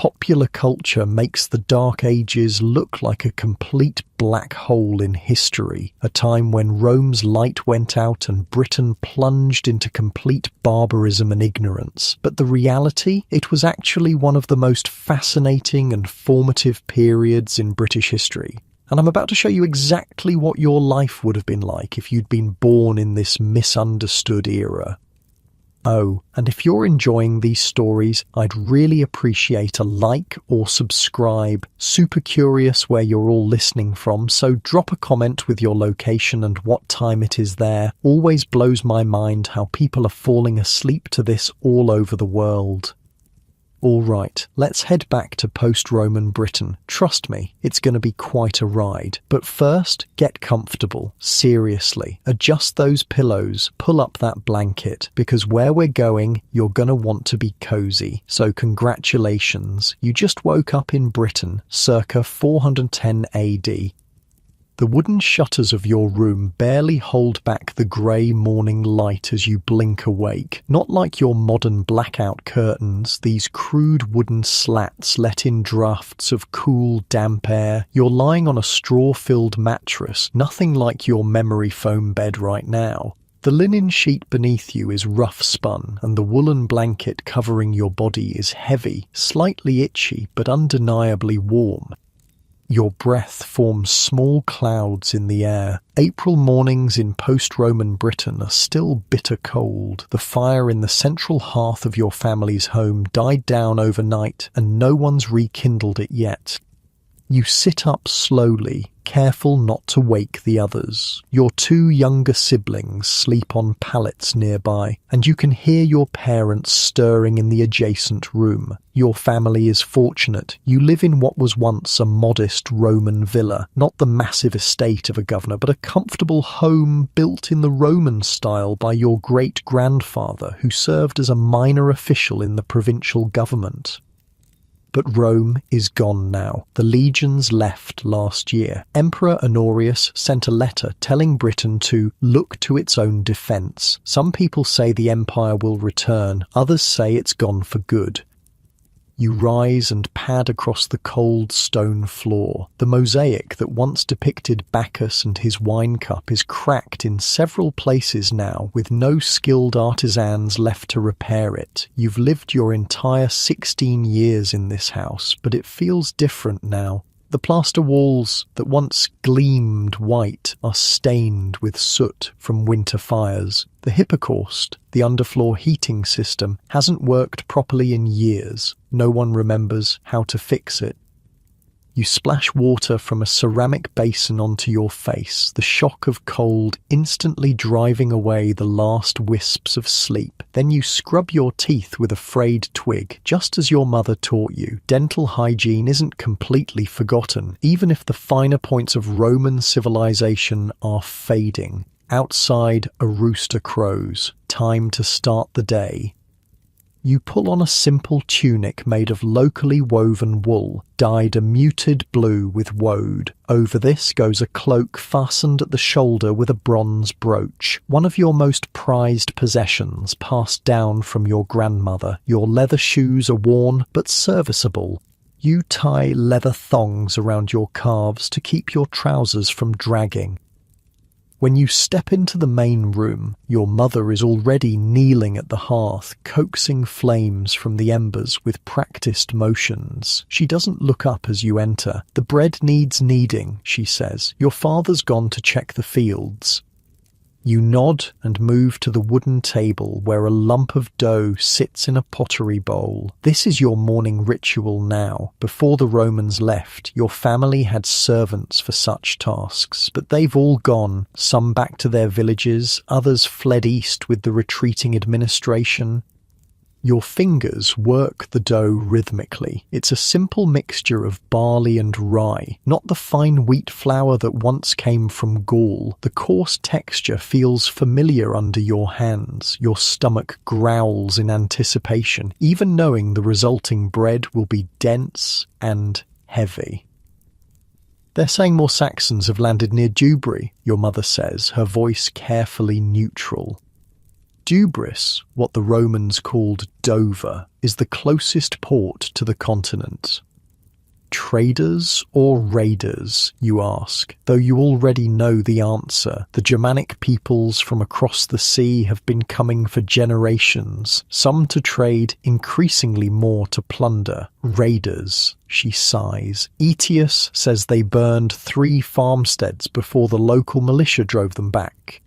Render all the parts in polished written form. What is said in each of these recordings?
popular culture makes the Dark Ages look like a complete black hole in history, a time when Rome's light went out and Britain plunged into complete barbarism and ignorance. But the reality? It was actually one of the most fascinating and formative periods in British history. And I'm about to show you exactly what your life would have been like if you'd been born in this misunderstood era. Oh, and if you're enjoying these stories, I'd really appreciate a like or subscribe. Super curious where you're all listening from, so drop a comment with your location and what time it is there. Always blows my mind how people are falling asleep to this all over the world. All right, let's head back to post-Roman Britain. Trust me, it's going to be quite a ride. But first, get comfortable. Seriously, adjust those pillows, pull up that blanket, because where we're going, you're going to want to be cozy. So congratulations, you just woke up in Britain, circa 410 AD. The wooden shutters of your room barely hold back the grey morning light as you blink awake. Not like your modern blackout curtains, these crude wooden slats let in drafts of cool, damp air. You're lying on a straw-filled mattress, nothing like your memory foam bed right now. The linen sheet beneath you is rough spun, and the woolen blanket covering your body is heavy, slightly itchy, but undeniably warm. Your breath forms small clouds in the air. April mornings in post-Roman Britain are still bitter cold. The fire in the central hearth of your family's home died down overnight, and no one's rekindled it yet. You sit up slowly, careful not to wake the others. Your two younger siblings sleep on pallets nearby, and you can hear your parents stirring in the adjacent room. Your family is fortunate. You live in what was once a modest Roman villa, not the massive estate of a governor, but a comfortable home built in the Roman style by your great-grandfather, who served as a minor official in the provincial government. But Rome is gone now. The legions left last year. Emperor Honorius sent a letter telling Britain to look to its own defence. Some people say the empire will return, others say it's gone for good. You rise and pad across the cold stone floor. The mosaic that once depicted Bacchus and his wine cup is cracked in several places now, with no skilled artisans left to repair it. You've lived your entire 16 years in this house, but it feels different now. The plaster walls that once gleamed white are stained with soot from winter fires. The hypocaust, the underfloor heating system, hasn't worked properly in years. No one remembers how to fix it. You splash water from a ceramic basin onto your face, the shock of cold instantly driving away the last wisps of sleep. Then you scrub your teeth with a frayed twig, just as your mother taught you. Dental hygiene isn't completely forgotten, even if the finer points of Roman civilization are fading. Outside, a rooster crows. Time to start the day. You pull on a simple tunic made of locally woven wool, dyed a muted blue with woad. Over this goes a cloak fastened at the shoulder with a bronze brooch, one of your most prized possessions passed down from your grandmother. Your leather shoes are worn but serviceable. You tie leather thongs around your calves to keep your trousers from dragging. When you step into the main room, your mother is already kneeling at the hearth, coaxing flames from the embers with practiced motions. She doesn't look up as you enter. The bread needs kneading, she says. Your father's gone to check the fields. You nod and move to the wooden table where a lump of dough sits in a pottery bowl. This is your morning ritual now. Before the Romans left, your family had servants for such tasks, but they've all gone, some back to their villages, others fled east with the retreating administration. Your fingers work the dough rhythmically. It's a simple mixture of barley and rye, not the fine wheat flour that once came from Gaul. The coarse texture feels familiar under your hands. Your stomach growls in anticipation, even knowing the resulting bread will be dense and heavy. They're saying more Saxons have landed near Dewbury, your mother says, her voice carefully neutral. Dubris, what the Romans called Dover, is the closest port to the continent. Traders or raiders, you ask, though you already know the answer. The Germanic peoples from across the sea have been coming for generations, some to trade, increasingly more to plunder. Raiders, she sighs. Aetius says they burned 3 farmsteads before the local militia drove them back.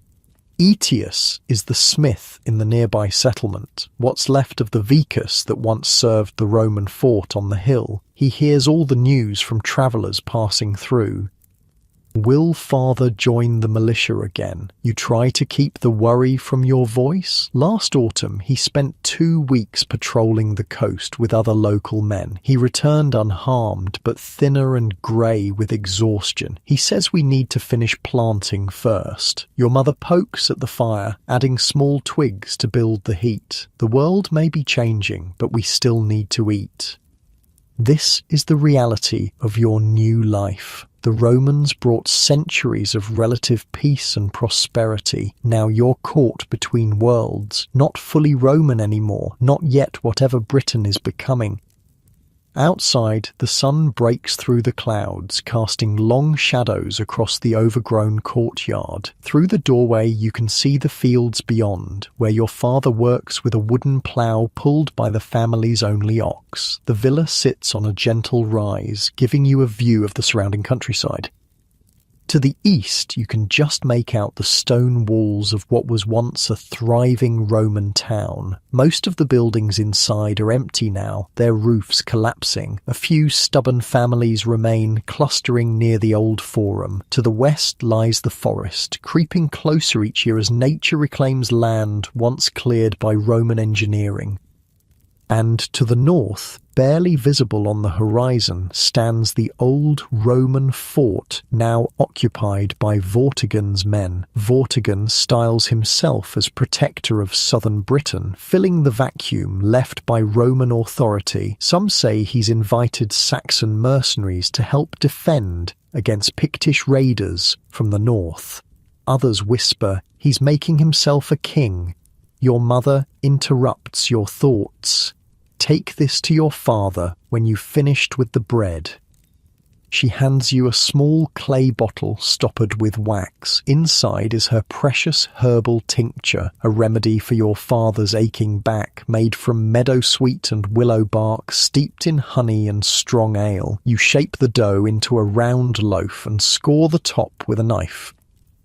Aetius is the smith in the nearby settlement, what's left of the vicus that once served the Roman fort on the hill. He hears all the news from travellers passing through. Will father join the militia again? You try to keep the worry from your voice? Last autumn, he spent 2 weeks patrolling the coast with other local men. He returned unharmed, but thinner and grey with exhaustion. He says we need to finish planting first. Your mother pokes at the fire, adding small twigs to build the heat. The world may be changing, but we still need to eat. This is the reality of your new life. The Romans brought centuries of relative peace and prosperity. Now you're caught between worlds, not fully Roman anymore, not yet whatever Britain is becoming. Outside, the sun breaks through the clouds, casting long shadows across the overgrown courtyard. Through the doorway you can see the fields beyond, where your father works with a wooden plough pulled by the family's only ox. The villa sits on a gentle rise, giving you a view of the surrounding countryside. To the east, you can just make out the stone walls of what was once a thriving Roman town. Most of the buildings inside are empty now, their roofs collapsing. A few stubborn families remain, clustering near the old forum. To the west lies the forest, creeping closer each year as nature reclaims land once cleared by Roman engineering. And to the north, barely visible on the horizon, stands the old Roman fort, now occupied by Vortigern's men. Vortigern styles himself as protector of southern Britain, filling the vacuum left by Roman authority. Some say he's invited Saxon mercenaries to help defend against Pictish raiders from the north. Others whisper he's making himself a king. Your mother interrupts your thoughts. Take this to your father when you've finished with the bread. She hands you a small clay bottle stoppered with wax. Inside is her precious herbal tincture, a remedy for your father's aching back, made from meadowsweet and willow bark, steeped in honey and strong ale. You shape the dough into a round loaf and score the top with a knife.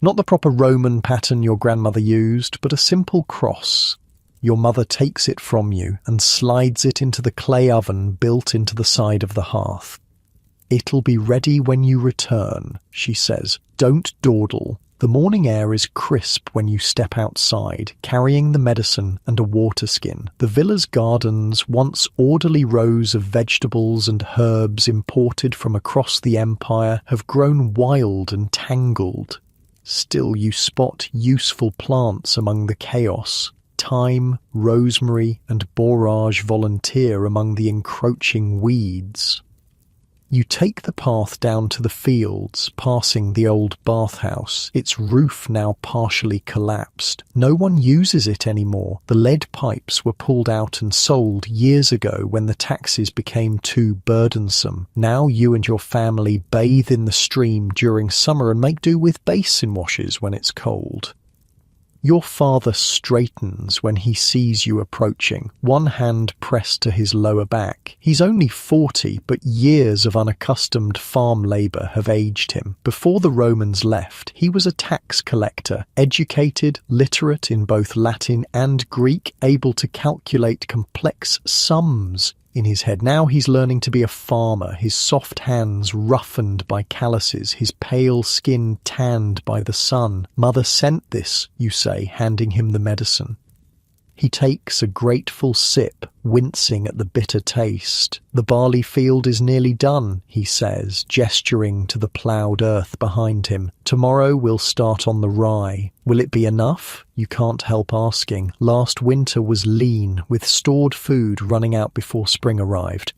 Not the proper Roman pattern your grandmother used, but a simple cross. Your mother takes it from you and slides it into the clay oven built into the side of the hearth. It'll be ready when you return, she says. Don't dawdle. The morning air is crisp when you step outside, carrying the medicine and a water skin. The villa's gardens, once orderly rows of vegetables and herbs imported from across the empire, have grown wild and tangled. Still you spot useful plants among the chaos. Thyme, rosemary, and borage volunteer among the encroaching weeds. You take the path down to the fields, passing the old bathhouse, its roof now partially collapsed. No one uses it anymore. The lead pipes were pulled out and sold years ago when the taxes became too burdensome. Now you and your family bathe in the stream during summer and make do with basin washes when it's cold. Your father straightens when he sees you approaching, one hand pressed to his lower back. He's only 40, but years of unaccustomed farm labour have aged him. Before the Romans left, he was a tax collector, educated, literate in both Latin and Greek, able to calculate complex sums in his head. Now he's learning to be a farmer, his soft hands roughened by calluses, his pale skin tanned by the sun. Mother sent this, you say, handing him the medicine. He takes a grateful sip, wincing at the bitter taste. The barley field is nearly done, he says, gesturing to the ploughed earth behind him. Tomorrow we'll start on the rye. Will it be enough? You can't help asking. Last winter was lean, with stored food running out before spring arrived.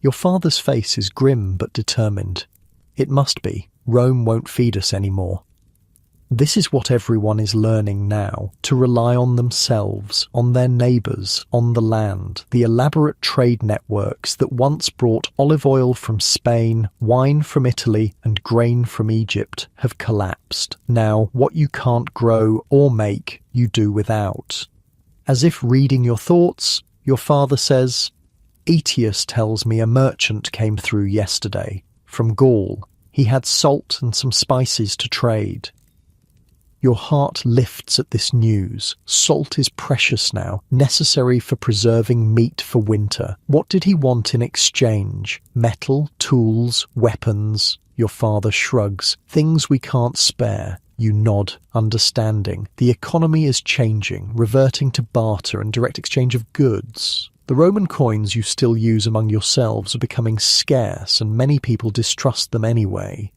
Your father's face is grim but determined. It must be. Rome won't feed us anymore. This is what everyone is learning now, to rely on themselves, on their neighbours, on the land. The elaborate trade networks that once brought olive oil from Spain, wine from Italy, and grain from Egypt have collapsed. Now, what you can't grow or make, you do without. As if reading your thoughts, your father says, "Aetius tells me a merchant came through yesterday, from Gaul. He had salt and some spices to trade." Your heart lifts at this news. Salt is precious now, necessary for preserving meat for winter. What did he want in exchange? Metal, tools, weapons? Your father shrugs. Things we can't spare. You nod, understanding. The economy is changing, reverting to barter and direct exchange of goods. The Roman coins you still use among yourselves are becoming scarce, and many people distrust them anyway.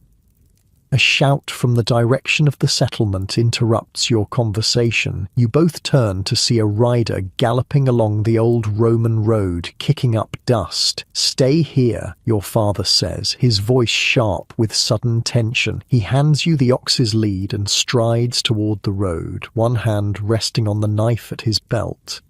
A shout from the direction of the settlement interrupts your conversation. You both turn to see a rider galloping along the old Roman road, kicking up dust. "Stay here," your father says, his voice sharp with sudden tension. He hands you the ox's lead and strides toward the road, one hand resting on the knife at his belt.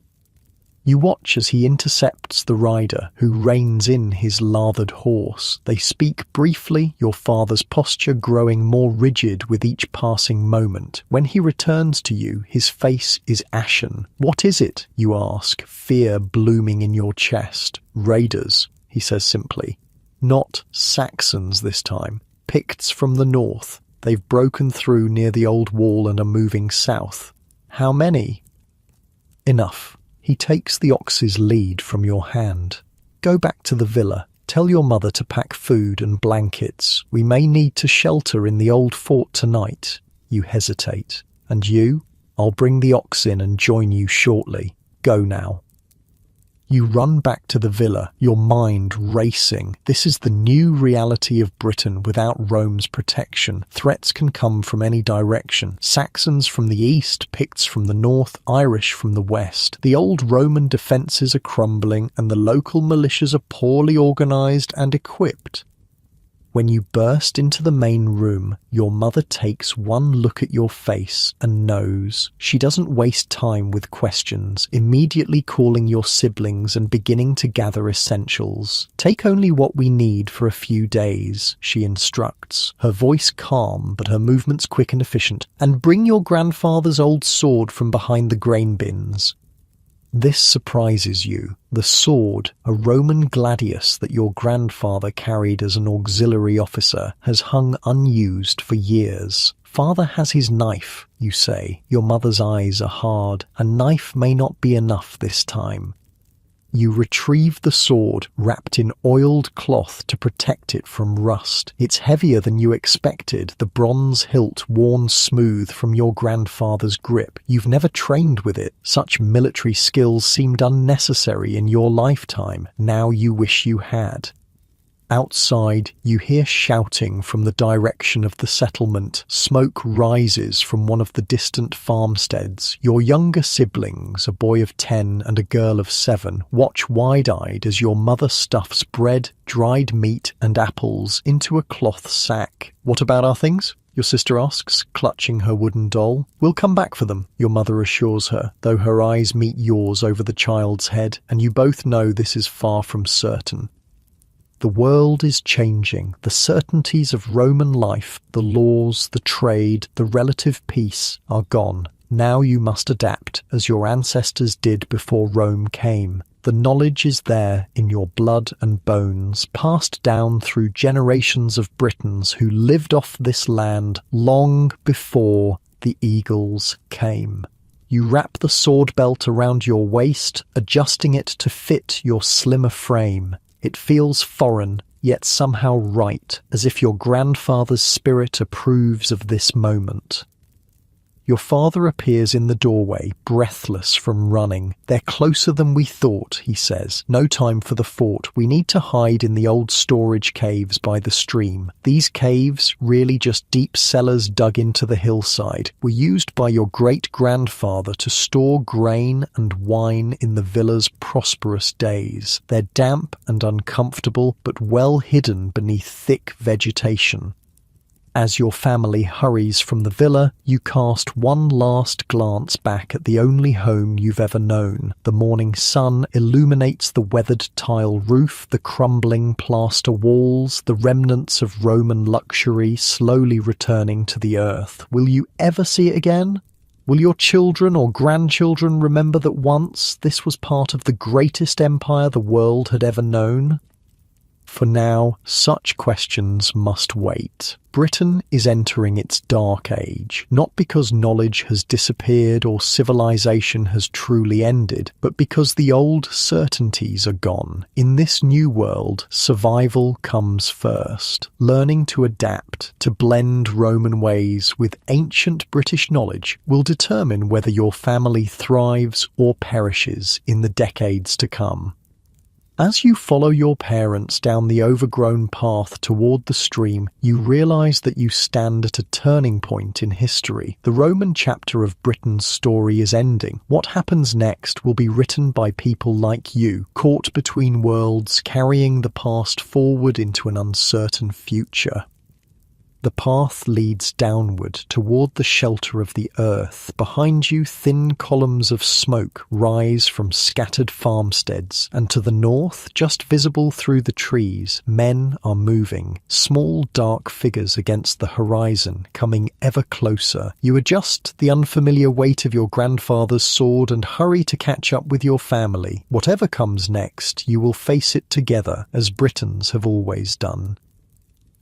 You watch as he intercepts the rider, who reins in his lathered horse. They speak briefly, your father's posture growing more rigid with each passing moment. When he returns to you, his face is ashen. "What is it?" you ask, fear blooming in your chest. "Raiders," he says simply. "Not Saxons this time. Picts from the north. They've broken through near the old wall and are moving south." "How many?" "Enough." He takes the ox's lead from your hand. "Go back to the villa. Tell your mother to pack food and blankets. We may need to shelter in the old fort tonight." You hesitate. "And you?" "I'll bring the ox in and join you shortly. Go now." You run back to the villa, your mind racing. This is the new reality of Britain without Rome's protection. Threats can come from any direction. Saxons from the east, Picts from the north, Irish from the west. The old Roman defences are crumbling and the local militias are poorly organised and equipped. When you burst into the main room, your mother takes one look at your face and knows. She doesn't waste time with questions, immediately calling your siblings and beginning to gather essentials. "Take only what we need for a few days," she instructs, her voice calm but her movements quick and efficient, "and bring your grandfather's old sword from behind the grain bins." This surprises you. The sword, a Roman gladius that your grandfather carried as an auxiliary officer, has hung unused for years. "Father has his knife," you say. Your mother's eyes are hard. "A knife may not be enough this time." You retrieve the sword, wrapped in oiled cloth to protect it from rust. It's heavier than you expected, the bronze hilt worn smooth from your grandfather's grip. You've never trained with it. Such military skills seemed unnecessary in your lifetime. Now you wish you had. Outside, you hear shouting from the direction of the settlement. Smoke rises from one of the distant farmsteads. Your younger siblings, a boy of 10 and a girl of 7, watch wide-eyed as your mother stuffs bread, dried meat and apples into a cloth sack. "What about our things?" your sister asks, clutching her wooden doll. "We'll come back for them," your mother assures her, though her eyes meet yours over the child's head, and you both know this is far from certain. The world is changing. The certainties of Roman life, the laws, the trade, the relative peace are gone. Now you must adapt, as your ancestors did before Rome came. The knowledge is there in your blood and bones, passed down through generations of Britons who lived off this land long before the eagles came. You wrap the sword belt around your waist, adjusting it to fit your slimmer frame. It feels foreign, yet somehow right, as if your grandfather's spirit approves of this moment. Your father appears in the doorway, breathless from running. "They're closer than we thought," he says. "No time for the fort. We need to hide in the old storage caves by the stream. These caves, really just deep cellars dug into the hillside, were used by your great-grandfather to store grain and wine in the villa's prosperous days. They're damp and uncomfortable, but well hidden beneath thick vegetation." As your family hurries from the villa, you cast one last glance back at the only home you've ever known. The morning sun illuminates the weathered tile roof, the crumbling plaster walls, the remnants of Roman luxury slowly returning to the earth. Will you ever see it again? Will your children or grandchildren remember that once this was part of the greatest empire the world had ever known? For now, such questions must wait. Britain is entering its dark age, not because knowledge has disappeared or civilization has truly ended, but because the old certainties are gone. In this new world, survival comes first. Learning to adapt, to blend Roman ways with ancient British knowledge will determine whether your family thrives or perishes in the decades to come. As you follow your parents down the overgrown path toward the stream, you realize that you stand at a turning point in history. The Roman chapter of Britain's story is ending. What happens next will be written by people like you, caught between worlds, carrying the past forward into an uncertain future. The path leads downward toward the shelter of the earth. Behind you, thin columns of smoke rise from scattered farmsteads, and to the north, just visible through the trees, men are moving, small dark figures against the horizon, coming ever closer. You adjust the unfamiliar weight of your grandfather's sword and hurry to catch up with your family. Whatever comes next, you will face it together, as Britons have always done.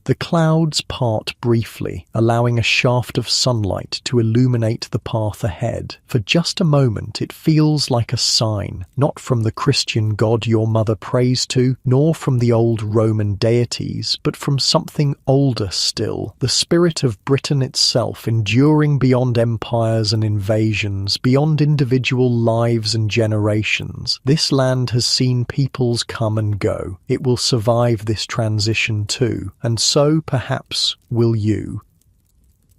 The clouds part briefly, allowing a shaft of sunlight to illuminate the path ahead. For just a moment it feels like a sign, not from the Christian God your mother prays to, nor from the old Roman deities, but from something older still, the spirit of Britain itself, enduring beyond empires and invasions, beyond individual lives and generations. This land has seen peoples come and go. It will survive this transition too, and so, perhaps, will you.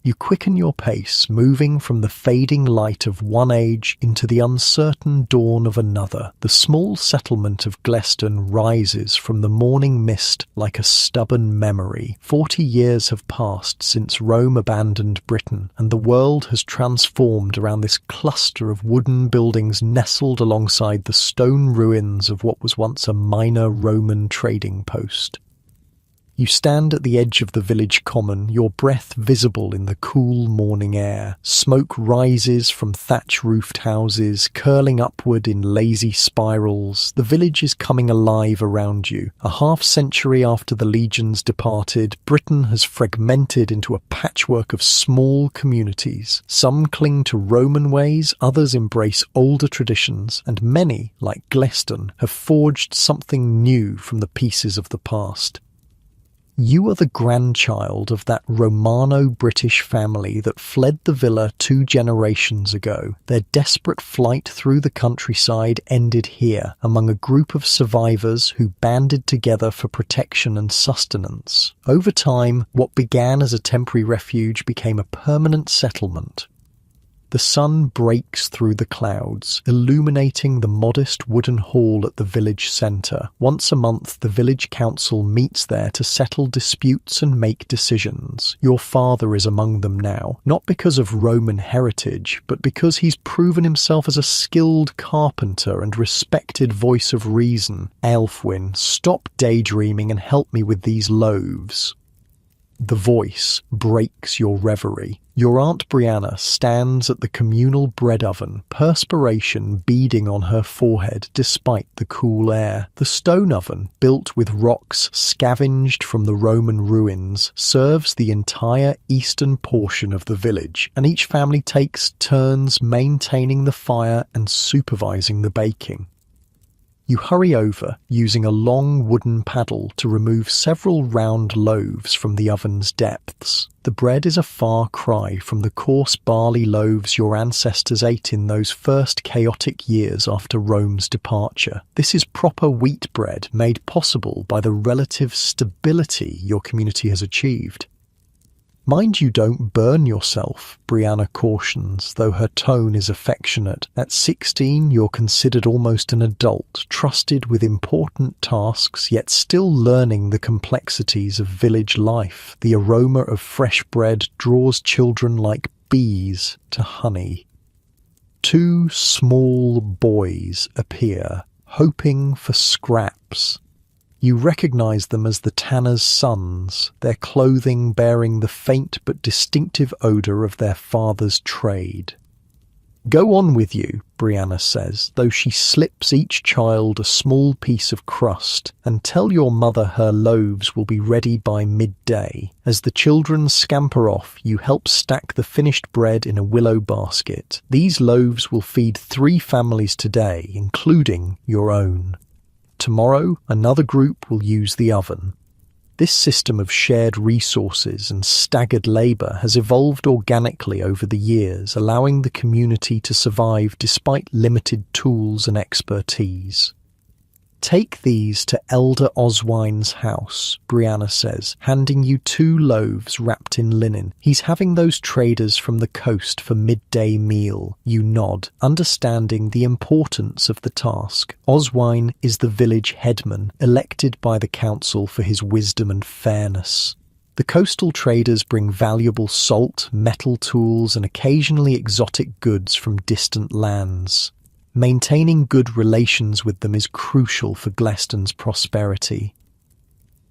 You quicken your pace, moving from the fading light of one age into the uncertain dawn of another. The small settlement of Gleston rises from the morning mist like a stubborn memory. 40 years have passed since Rome abandoned Britain, and the world has transformed around this cluster of wooden buildings nestled alongside the stone ruins of what was once a minor Roman trading post. You stand at the edge of the village common, your breath visible in the cool morning air. Smoke rises from thatch-roofed houses, curling upward in lazy spirals. The village is coming alive around you. A half-century after the legions departed, Britain has fragmented into a patchwork of small communities. Some cling to Roman ways, others embrace older traditions, and many, like Gleston, have forged something new from the pieces of the past. You are the grandchild of that Romano-British family that fled the villa 2 generations ago. Their desperate flight through the countryside ended here, among a group of survivors who banded together for protection and sustenance. Over time, what began as a temporary refuge became a permanent settlement. The sun breaks through the clouds, illuminating the modest wooden hall at the village centre. Once a month, the village council meets there to settle disputes and make decisions. Your father is among them now, not because of Roman heritage, but because he's proven himself as a skilled carpenter and respected voice of reason. Aelfwyn, stop daydreaming and help me with these loaves. The voice breaks your reverie. Your Aunt Brianna stands at the communal bread oven, perspiration beading on her forehead despite the cool air. The stone oven, built with rocks scavenged from the Roman ruins, serves the entire eastern portion of the village, and each family takes turns maintaining the fire and supervising the baking. You hurry over, using a long wooden paddle to remove several round loaves from the oven's depths. The bread is a far cry from the coarse barley loaves your ancestors ate in those first chaotic years after Rome's departure. This is proper wheat bread made possible by the relative stability your community has achieved. Mind you don't burn yourself, Brianna cautions, though her tone is affectionate. At 16, you're considered almost an adult, trusted with important tasks, yet still learning the complexities of village life. The aroma of fresh bread draws children like bees to honey. Two small boys appear, hoping for scraps. You recognize them as the tanner's sons, their clothing bearing the faint but distinctive odor of their father's trade. "Go on with you," Brianna says, though she slips each child a small piece of crust, "and tell your mother her loaves will be ready by midday." As the children scamper off, you help stack the finished bread in a willow basket. "These loaves will feed 3 families today, including your own. Tomorrow, another group will use the oven." This system of shared resources and staggered labor has evolved organically over the years, allowing the community to survive despite limited tools and expertise. "Take these to Elder Oswine's house," Brianna says, handing you 2 loaves wrapped in linen. "He's having those traders from the coast for midday meal." You nod, understanding the importance of the task. Oswine is the village headman, elected by the council for his wisdom and fairness. The coastal traders bring valuable salt, metal tools, and occasionally exotic goods from distant lands. Maintaining good relations with them is crucial for Gleston's prosperity.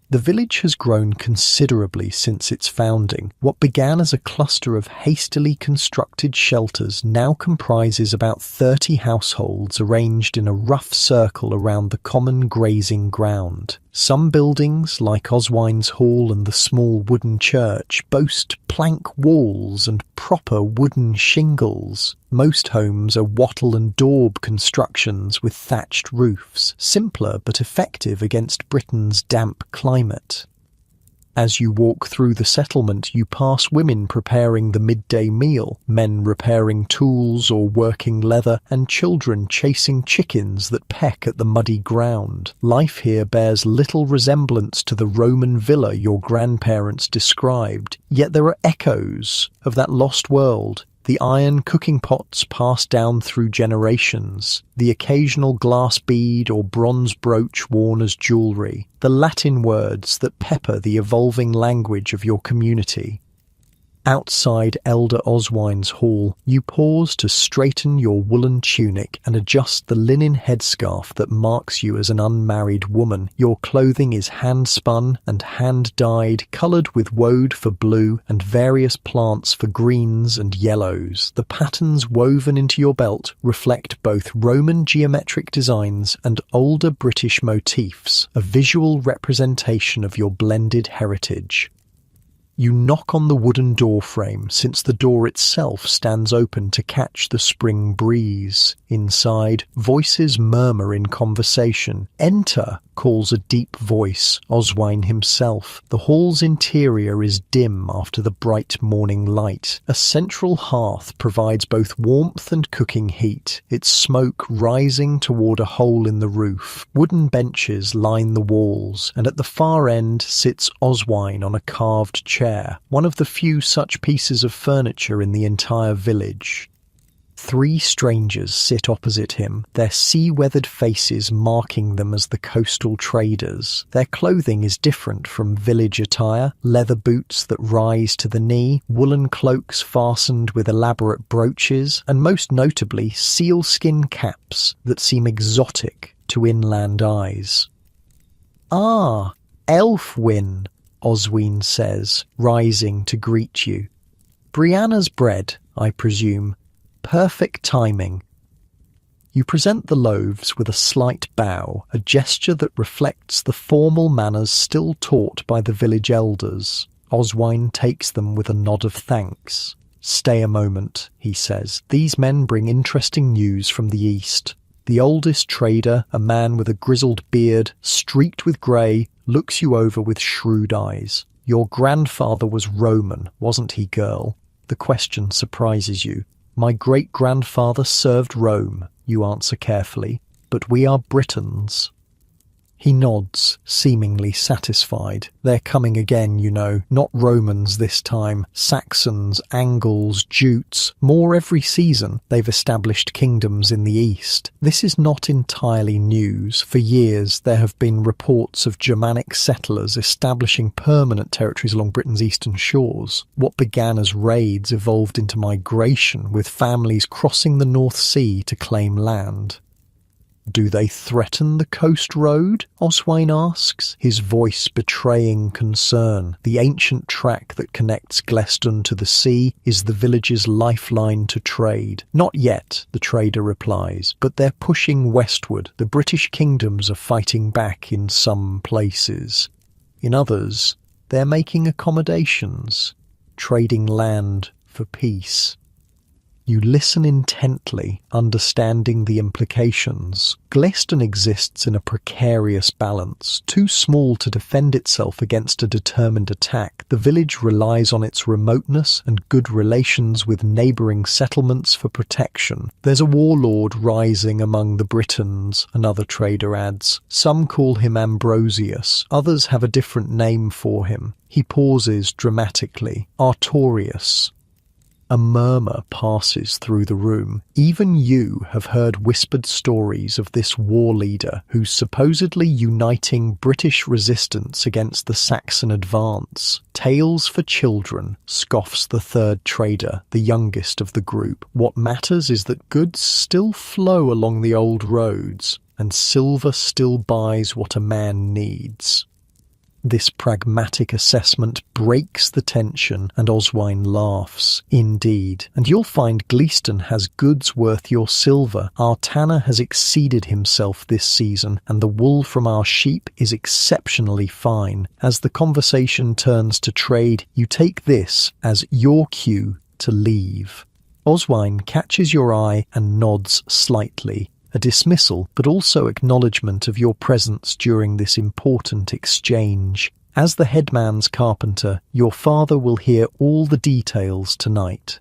The village has grown considerably since its founding. What began as a cluster of hastily constructed shelters now comprises about 30 households arranged in a rough circle around the common grazing ground. Some buildings, like Oswine's Hall and the small wooden church, boast plank walls and proper wooden shingles. Most homes are wattle and daub constructions with thatched roofs, simpler but effective against Britain's damp climate. As you walk through the settlement, you pass women preparing the midday meal, men repairing tools or working leather, and children chasing chickens that peck at the muddy ground. Life here bears little resemblance to the Roman villa your grandparents described, yet there are echoes of that lost world. The iron cooking pots passed down through generations, the occasional glass bead or bronze brooch worn as jewellery, the Latin words that pepper the evolving language of your community. Outside Elder Oswine's hall, you pause to straighten your woolen tunic and adjust the linen headscarf that marks you as an unmarried woman. Your clothing is hand-spun and hand-dyed, coloured with woad for blue and various plants for greens and yellows. The patterns woven into your belt reflect both Roman geometric designs and older British motifs, a visual representation of your blended heritage. You knock on the wooden door frame, since the door itself stands open to catch the spring breeze. Inside, voices murmur in conversation. "Enter," calls a deep voice, Oswine himself. The hall's interior is dim after the bright morning light. A central hearth provides both warmth and cooking heat, its smoke rising toward a hole in the roof. Wooden benches line the walls, and at the far end sits Oswine on a carved chair, one of the few such pieces of furniture in the entire village. 3 strangers sit opposite him, their sea-weathered faces marking them as the coastal traders. Their clothing is different from village attire: leather boots that rise to the knee, woolen cloaks fastened with elaborate brooches, and most notably sealskin caps that seem exotic to inland eyes. "Ah, Elfwyn," Oswine says, rising to greet you. "Brianna's bread, I presume. Perfect timing." You present the loaves with a slight bow, a gesture that reflects the formal manners still taught by the village elders. Oswine takes them with a nod of thanks. "Stay a moment," he says. "These men bring interesting news from the east." The oldest trader, a man with a grizzled beard, streaked with grey, looks you over with shrewd eyes. "Your grandfather was Roman, wasn't he, girl?" The question surprises you. "My great-grandfather served Rome," you answer carefully, "but we are Britons." He nods, seemingly satisfied. They're coming again, you know. Not Romans this time. Saxons, Angles, Jutes. More every season. They've established kingdoms in the east. This is not entirely news. For years, there have been reports of Germanic settlers establishing permanent territories along Britain's eastern shores. What began as raids evolved into migration, with families crossing the North Sea to claim land. "Do they threaten the coast road?" Oswine asks, his voice betraying concern. The ancient track that connects Gleston to the sea is the village's lifeline to trade. "Not yet," the trader replies, "but they're pushing westward. The British kingdoms are fighting back in some places. In others, they're making accommodations, trading land for peace." You listen intently, understanding the implications. Gleston exists in a precarious balance, too small to defend itself against a determined attack. The village relies on its remoteness and good relations with neighbouring settlements for protection. "There's a warlord rising among the Britons," another trader adds. "Some call him Ambrosius, others have a different name for him." He pauses dramatically. "Artorius." A murmur passes through the room. Even you have heard whispered stories of this war leader who's supposedly uniting British resistance against the Saxon advance. "Tales for children," scoffs the third trader, the youngest of the group. "What matters is that goods still flow along the old roads, and silver still buys what a man needs." This pragmatic assessment breaks the tension, and Oswine laughs. "Indeed, and you'll find Gleston has goods worth your silver. Our tanner has exceeded himself this season, and the wool from our sheep is exceptionally fine." As the conversation turns to trade, you take this as your cue to leave. Oswine catches your eye and nods slightly. A dismissal, but also acknowledgement of your presence during this important exchange. As the headman's carpenter, your father will hear all the details tonight.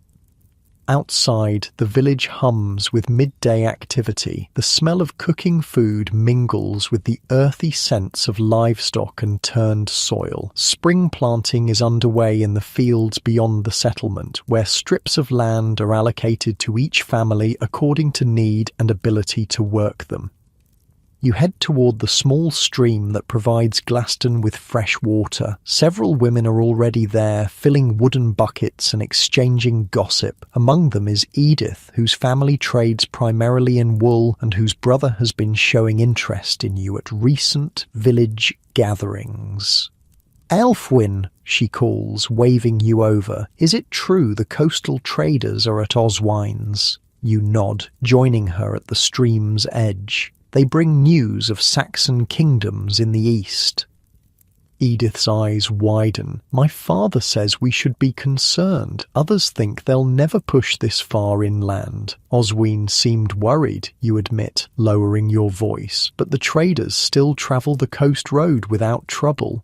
Outside, the village hums with midday activity. The smell of cooking food mingles with the earthy scents of livestock and turned soil. Spring planting is underway in the fields beyond the settlement, where strips of land are allocated to each family according to need and ability to work them. You head toward the small stream that provides Glaston with fresh water. Several women are already there, filling wooden buckets and exchanging gossip. Among them is Edith, whose family trades primarily in wool and whose brother has been showing interest in you at recent village gatherings. "Elfwyn," she calls, waving you over. "Is it true the coastal traders are at Oswine's?" You nod, joining her at the stream's edge. "They bring news of Saxon kingdoms in the east." Edith's eyes widen. "My father says we should be concerned. Others think they'll never push this far inland." Oswine seemed worried, you admit, lowering your voice, "but the traders still travel the coast road without trouble."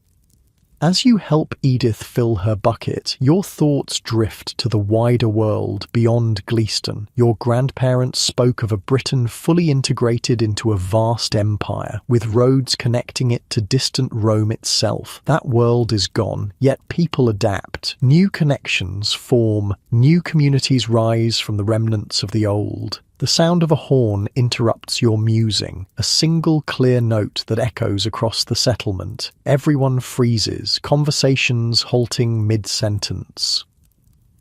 As you help Edith fill her bucket, your thoughts drift to the wider world beyond Gleston. Your grandparents spoke of a Britain fully integrated into a vast empire, with roads connecting it to distant Rome itself. That world is gone, yet people adapt. New connections form, new communities rise from the remnants of the old. The sound of a horn interrupts your musing, a single clear note that echoes across the settlement. Everyone freezes, conversations halting mid-sentence.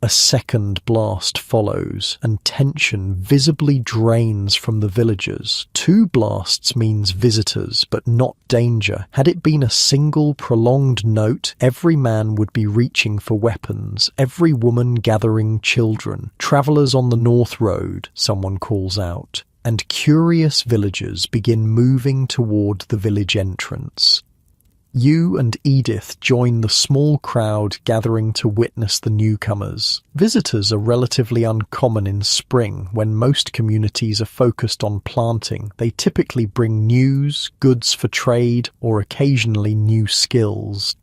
A second blast follows, and tension visibly drains from the villagers. 2 blasts means visitors, but not danger. Had it been a single prolonged note, every man would be reaching for weapons, every woman gathering children. "Travellers on the North Road," someone calls out, and curious villagers begin moving toward the village entrance. You and Edith join the small crowd gathering to witness the newcomers. Visitors are relatively uncommon in spring, when most communities are focused on planting. They typically bring news, goods for trade, or occasionally new skills.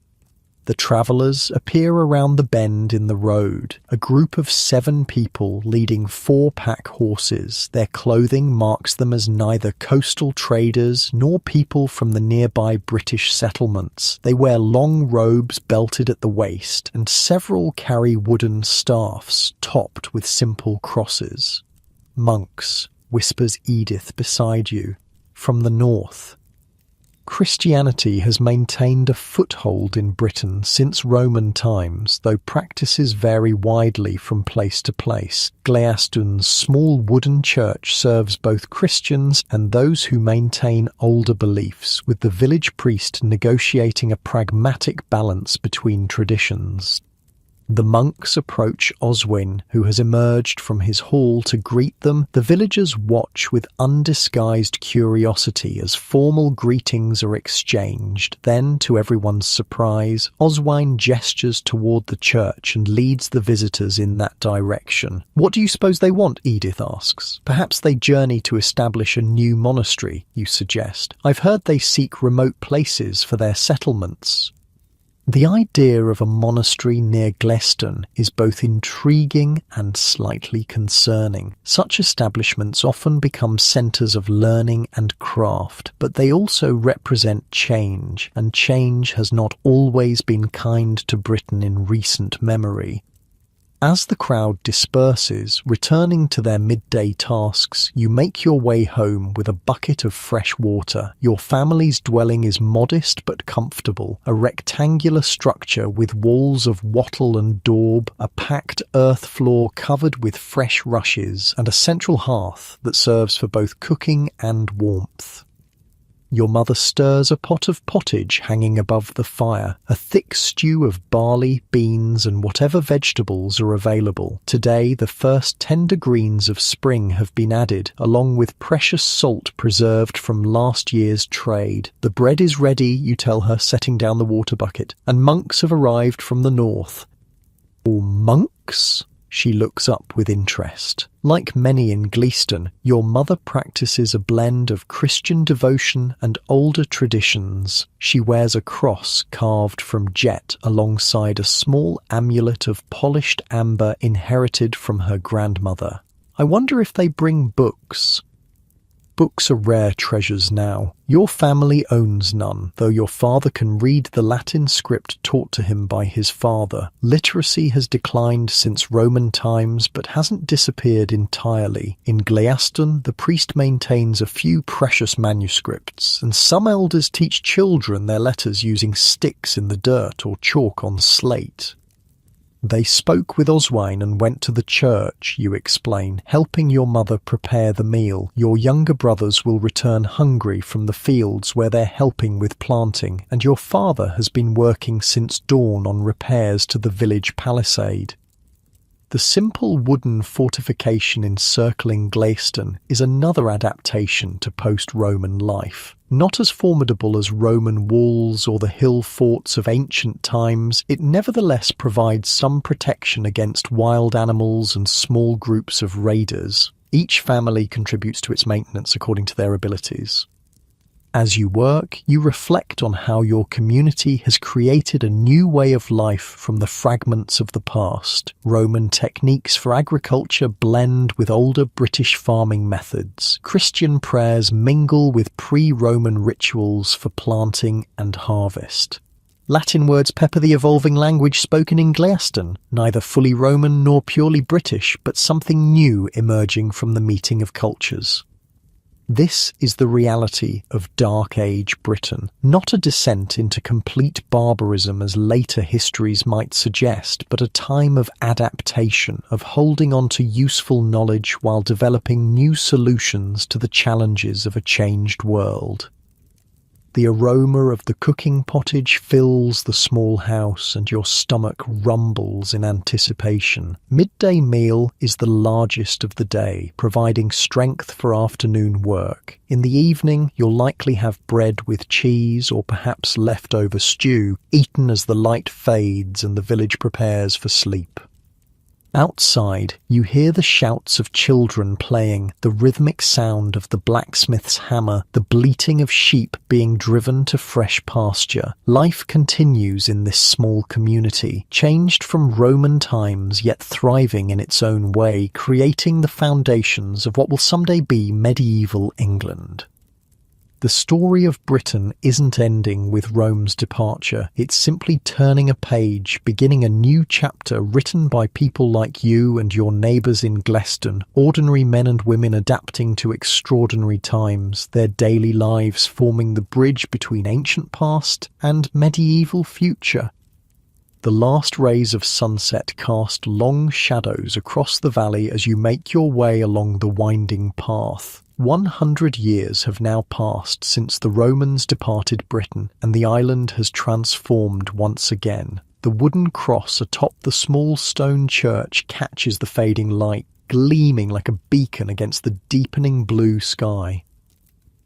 The travellers appear around the bend in the road, a group of 7 people leading 4 pack horses. Their clothing marks them as neither coastal traders nor people from the nearby British settlements. They wear long robes belted at the waist, and several carry wooden staffs topped with simple crosses. "Monks," whispers Edith beside you, from the north. Christianity has maintained a foothold in Britain since Roman times, though practices vary widely from place to place. Gleaston's small wooden church serves both Christians and those who maintain older beliefs, with the village priest negotiating a pragmatic balance between traditions. The monks approach Oswin, who has emerged from his hall to greet them. The villagers watch with undisguised curiosity as formal greetings are exchanged. Then, to everyone's surprise, Oswine gestures toward the church and leads the visitors in that direction. "What do you suppose they want?" Edith asks. "Perhaps they journey to establish a new monastery," you suggest. "I've heard they seek remote places for their settlements." The idea of a monastery near Gleaston is both intriguing and slightly concerning. Such establishments often become centres of learning and craft, but they also represent change, and change has not always been kind to Britain in recent memory. As the crowd disperses, returning to their midday tasks, you make your way home with a bucket of fresh water. Your family's dwelling is modest but comfortable, a rectangular structure with walls of wattle and daub, a packed earth floor covered with fresh rushes, and a central hearth that serves for both cooking and warmth. Your mother stirs a pot of pottage hanging above the fire, a thick stew of barley, beans, and whatever vegetables are available. Today, the first tender greens of spring have been added, along with precious salt preserved from last year's trade. The bread is ready, you tell her, setting down the water bucket, and monks have arrived from the north. "Oh, monks?" She looks up with interest. Like many in Gleaston, your mother practices a blend of Christian devotion and older traditions. She wears a cross carved from jet alongside a small amulet of polished amber inherited from her grandmother. "I wonder if they bring books." Books are rare treasures now. Your family owns none, though your father can read the Latin script taught to him by his father. Literacy has declined since Roman times, but hasn't disappeared entirely. In Gleaston, the priest maintains a few precious manuscripts, and some elders teach children their letters using sticks in the dirt or chalk on slate. "They spoke with Oswine and went to the church," you explain, helping your mother prepare the meal. "Your younger brothers will return hungry from the fields where they're helping with planting, and your father has been working since dawn on repairs to the village palisade." The simple wooden fortification encircling Gleaston is another adaptation to post-Roman life. Not as formidable as Roman walls or the hill forts of ancient times, it nevertheless provides some protection against wild animals and small groups of raiders. Each family contributes to its maintenance according to their abilities. As you work, you reflect on how your community has created a new way of life from the fragments of the past. Roman techniques for agriculture blend with older British farming methods. Christian prayers mingle with pre-Roman rituals for planting and harvest. Latin words pepper the evolving language spoken in Gleaston, neither fully Roman nor purely British, but something new emerging from the meeting of cultures. This is the reality of Dark Age Britain, not a descent into complete barbarism as later histories might suggest, but a time of adaptation, of holding on to useful knowledge while developing new solutions to the challenges of a changed world. The aroma of the cooking pottage fills the small house and your stomach rumbles in anticipation. Midday meal is the largest of the day, providing strength for afternoon work. In the evening, you'll likely have bread with cheese or perhaps leftover stew, eaten as the light fades and the village prepares for sleep. Outside, you hear the shouts of children playing, the rhythmic sound of the blacksmith's hammer, the bleating of sheep being driven to fresh pasture. Life continues in this small community, changed from Roman times yet thriving in its own way, creating the foundations of what will someday be medieval England. The story of Britain isn't ending with Rome's departure. It's simply turning a page, beginning a new chapter written by people like you and your neighbours in Gleston, ordinary men and women adapting to extraordinary times, their daily lives forming the bridge between ancient past and medieval future. The last rays of sunset cast long shadows across the valley as you make your way along the winding path. 100 years have now passed since the Romans departed Britain, and the island has transformed once again. The wooden cross atop the small stone church catches the fading light, gleaming like a beacon against the deepening blue sky.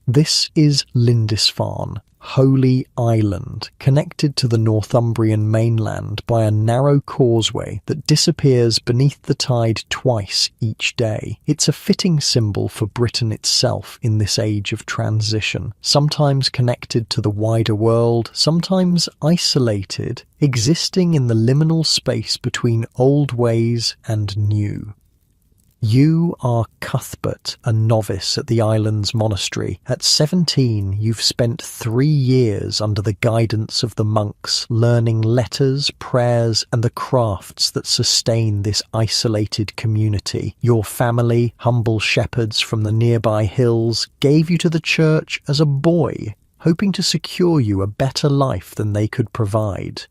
This is Lindisfarne, Holy Island, connected to the Northumbrian mainland by a narrow causeway that disappears beneath the tide twice each day. It's a fitting symbol for Britain itself in this age of transition, sometimes connected to the wider world, sometimes isolated, existing in the liminal space between old ways and new. You are Cuthbert, a novice at the island's monastery. At 17, you've spent 3 years under the guidance of the monks, learning letters, prayers, and the crafts that sustain this isolated community. Your family, humble shepherds from the nearby hills, gave you to the church as a boy, hoping to secure you a better life than they could provide.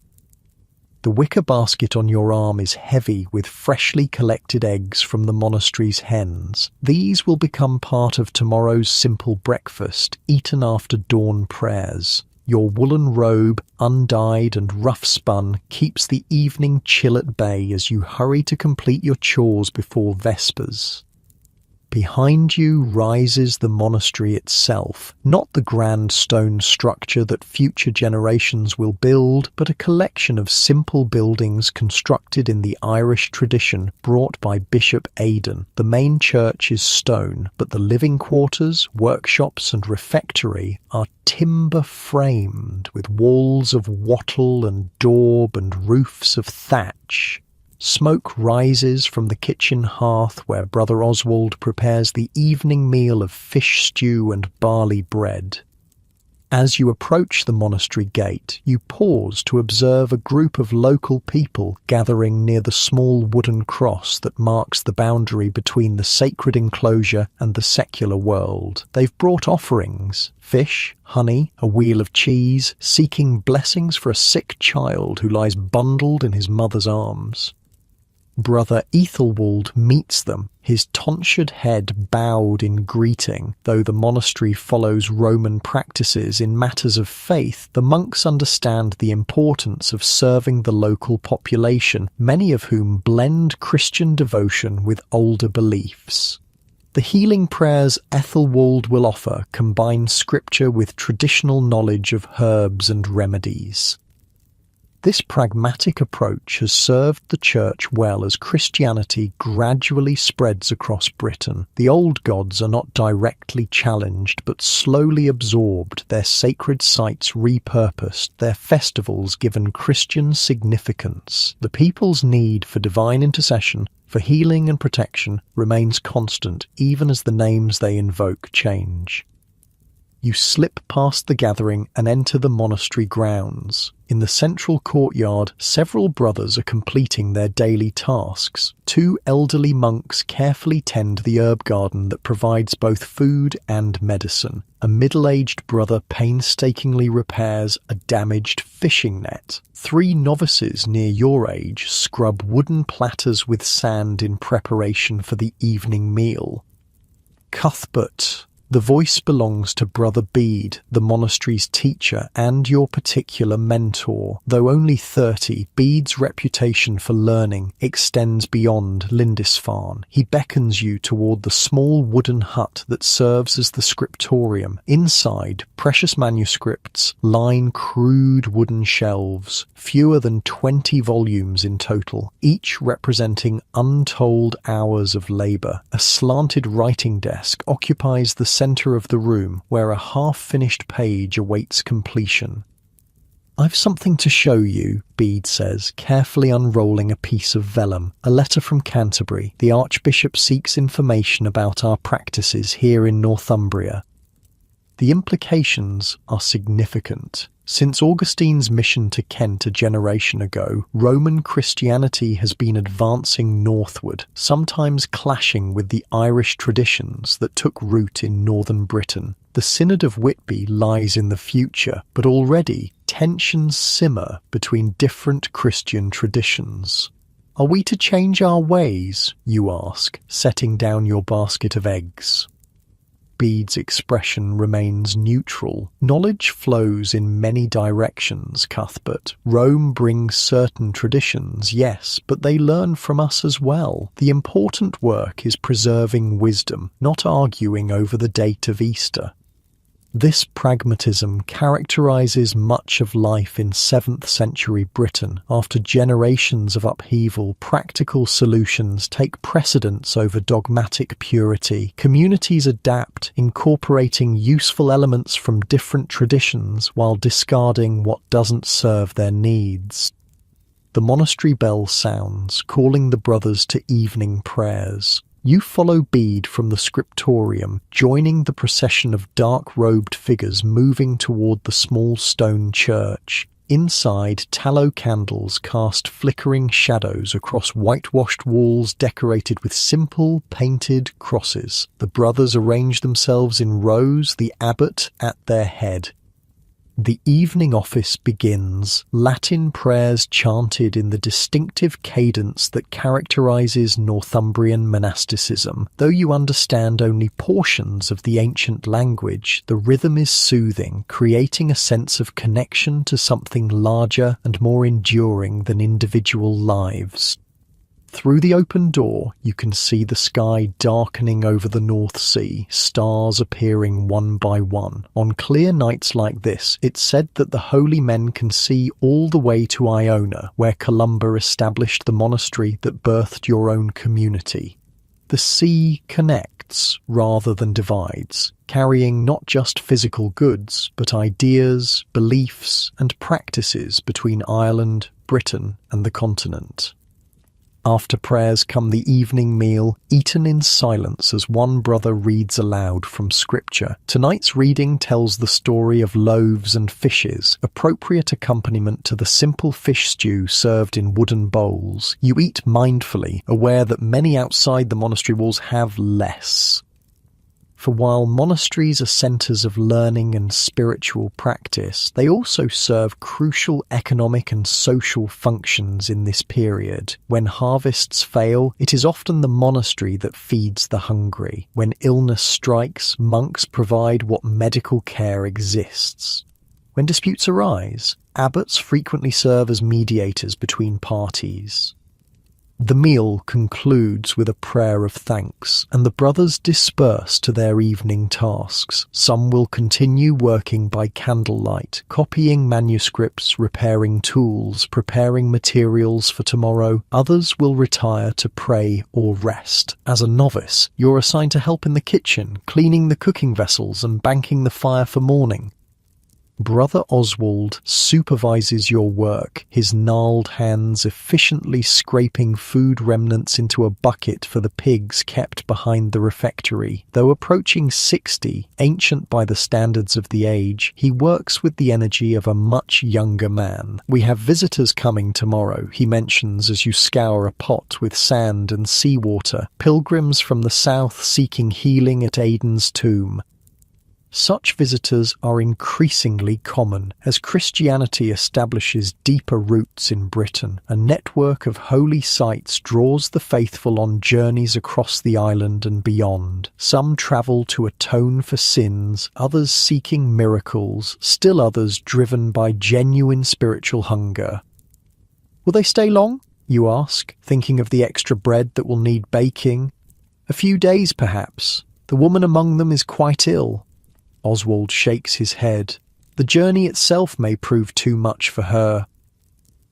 The wicker basket on your arm is heavy with freshly collected eggs from the monastery's hens. These will become part of tomorrow's simple breakfast, eaten after dawn prayers. Your woolen robe, undyed and rough-spun, keeps the evening chill at bay as you hurry to complete your chores before Vespers. Behind you rises the monastery itself, not the grand stone structure that future generations will build, but a collection of simple buildings constructed in the Irish tradition brought by Bishop Aidan. The main church is stone, but the living quarters, workshops and refectory are timber-framed, with walls of wattle and daub and roofs of thatch. Smoke rises from the kitchen hearth where Brother Oswald prepares the evening meal of fish stew and barley bread. As you approach the monastery gate, you pause to observe a group of local people gathering near the small wooden cross that marks the boundary between the sacred enclosure and the secular world. They've brought offerings, fish, honey, a wheel of cheese, seeking blessings for a sick child who lies bundled in his mother's arms. Brother Ethelwald meets them, his tonsured head bowed in greeting. Though the monastery follows Roman practices in matters of faith, the monks understand the importance of serving the local population, many of whom blend Christian devotion with older beliefs. The healing prayers Ethelwald will offer combine scripture with traditional knowledge of herbs and remedies. This pragmatic approach has served the Church well as Christianity gradually spreads across Britain. The old gods are not directly challenged, but slowly absorbed, their sacred sites repurposed, their festivals given Christian significance. The people's need for divine intercession, for healing and protection, remains constant even as the names they invoke change. You slip past the gathering and enter the monastery grounds. In the central courtyard, several brothers are completing their daily tasks. 2 elderly monks carefully tend the herb garden that provides both food and medicine. A middle-aged brother painstakingly repairs a damaged fishing net. 3 novices near your age scrub wooden platters with sand in preparation for the evening meal. Cuthbert, The voice belongs to Brother Bede, the monastery's teacher and your particular mentor. Though only 30, Bede's reputation for learning extends beyond Lindisfarne. He beckons you toward the small wooden hut that serves as the scriptorium. Inside, precious manuscripts line crude wooden shelves, fewer than 20 volumes in total, each representing untold hours of labor. A slanted writing desk occupies the center of the room, where a half-finished page awaits completion. "I've something to show you," Bede says, carefully unrolling a piece of vellum. "A letter from Canterbury. The Archbishop seeks information about our practices here in Northumbria." The implications are significant. Since Augustine's mission to Kent a generation ago, Roman Christianity has been advancing northward, sometimes clashing with the Irish traditions that took root in northern Britain. The Synod of Whitby lies in the future, but already tensions simmer between different Christian traditions. Are we to change our ways, you ask, setting down your basket of eggs? Bede's expression remains neutral. "Knowledge flows in many directions, Cuthbert. Rome brings certain traditions, yes, but they learn from us as well. The important work is preserving wisdom, not arguing over the date of Easter." This pragmatism characterizes much of life in 7th century Britain. After generations of upheaval, practical solutions take precedence over dogmatic purity. Communities adapt, incorporating useful elements from different traditions while discarding what doesn't serve their needs. The monastery bell sounds, calling the brothers to evening prayers. You follow Bede from the scriptorium, joining the procession of dark-robed figures moving toward the small stone church. Inside, tallow candles cast flickering shadows across whitewashed walls decorated with simple, painted crosses. The brothers arrange themselves in rows, the abbot at their head. The evening office begins, Latin prayers chanted in the distinctive cadence that characterizes Northumbrian monasticism. Though you understand only portions of the ancient language, the rhythm is soothing, creating a sense of connection to something larger and more enduring than individual lives. Through the open door, you can see the sky darkening over the North Sea, stars appearing one by one. On clear nights like this, it's said that the holy men can see all the way to Iona, where Columba established the monastery that birthed your own community. The sea connects rather than divides, carrying not just physical goods, but ideas, beliefs, and practices between Ireland, Britain, and the continent. After prayers come the evening meal, eaten in silence as one brother reads aloud from Scripture. Tonight's reading tells the story of loaves and fishes, appropriate accompaniment to the simple fish stew served in wooden bowls. You eat mindfully, aware that many outside the monastery walls have less. For while monasteries are centers of learning and spiritual practice, they also serve crucial economic and social functions in this period. When harvests fail, it is often the monastery that feeds the hungry. When illness strikes, monks provide what medical care exists. When disputes arise, abbots frequently serve as mediators between parties. The meal concludes with a prayer of thanks, and the brothers disperse to their evening tasks. Some will continue working by candlelight, copying manuscripts, repairing tools, preparing materials for tomorrow. Others will retire to pray or rest. As a novice, you're assigned to help in the kitchen, cleaning the cooking vessels and banking the fire for morning. Brother Oswald supervises your work, his gnarled hands efficiently scraping food remnants into a bucket for the pigs kept behind the refectory. Though approaching 60, ancient by the standards of the age, he works with the energy of a much younger man. "We have visitors coming tomorrow," he mentions as you scour a pot with sand and seawater, pilgrims from the south seeking healing at Aidan's tomb. Such visitors are increasingly common as Christianity establishes deeper roots in Britain. A network of holy sites draws the faithful on journeys across the island and beyond. Some travel to atone for sins, others seeking miracles, still others driven by genuine spiritual hunger. Will they stay long? You ask, thinking of the extra bread that will need baking. A few days, perhaps. The woman among them is quite ill. Oswald shakes his head. The journey itself may prove too much for her.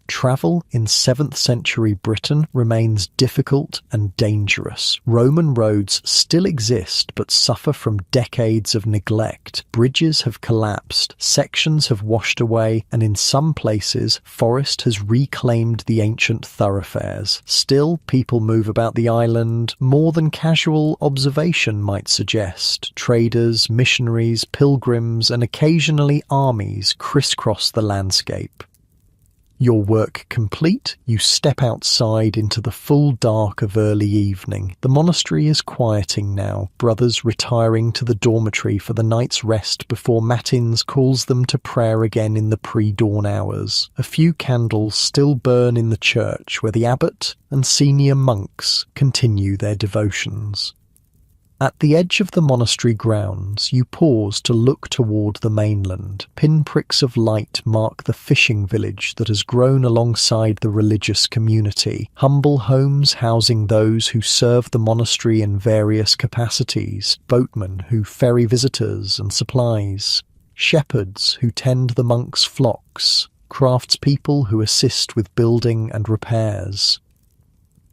Travel in 7th century Britain remains difficult and dangerous. Roman roads still exist but suffer from decades of neglect. Bridges have collapsed, sections have washed away, and in some places, forest has reclaimed the ancient thoroughfares. Still, people move about the island more than casual observation might suggest. Traders, missionaries, pilgrims, and occasionally armies crisscross the landscape. Your work complete, you step outside into the full dark of early evening. The monastery is quieting now, brothers retiring to the dormitory for the night's rest before matins calls them to prayer again in the pre-dawn hours. A few candles still burn in the church where the abbot and senior monks continue their devotions. At the edge of the monastery grounds, you pause to look toward the mainland. Pinpricks of light mark the fishing village that has grown alongside the religious community. Humble homes housing those who serve the monastery in various capacities. Boatmen who ferry visitors and supplies. Shepherds who tend the monks' flocks. Craftspeople who assist with building and repairs.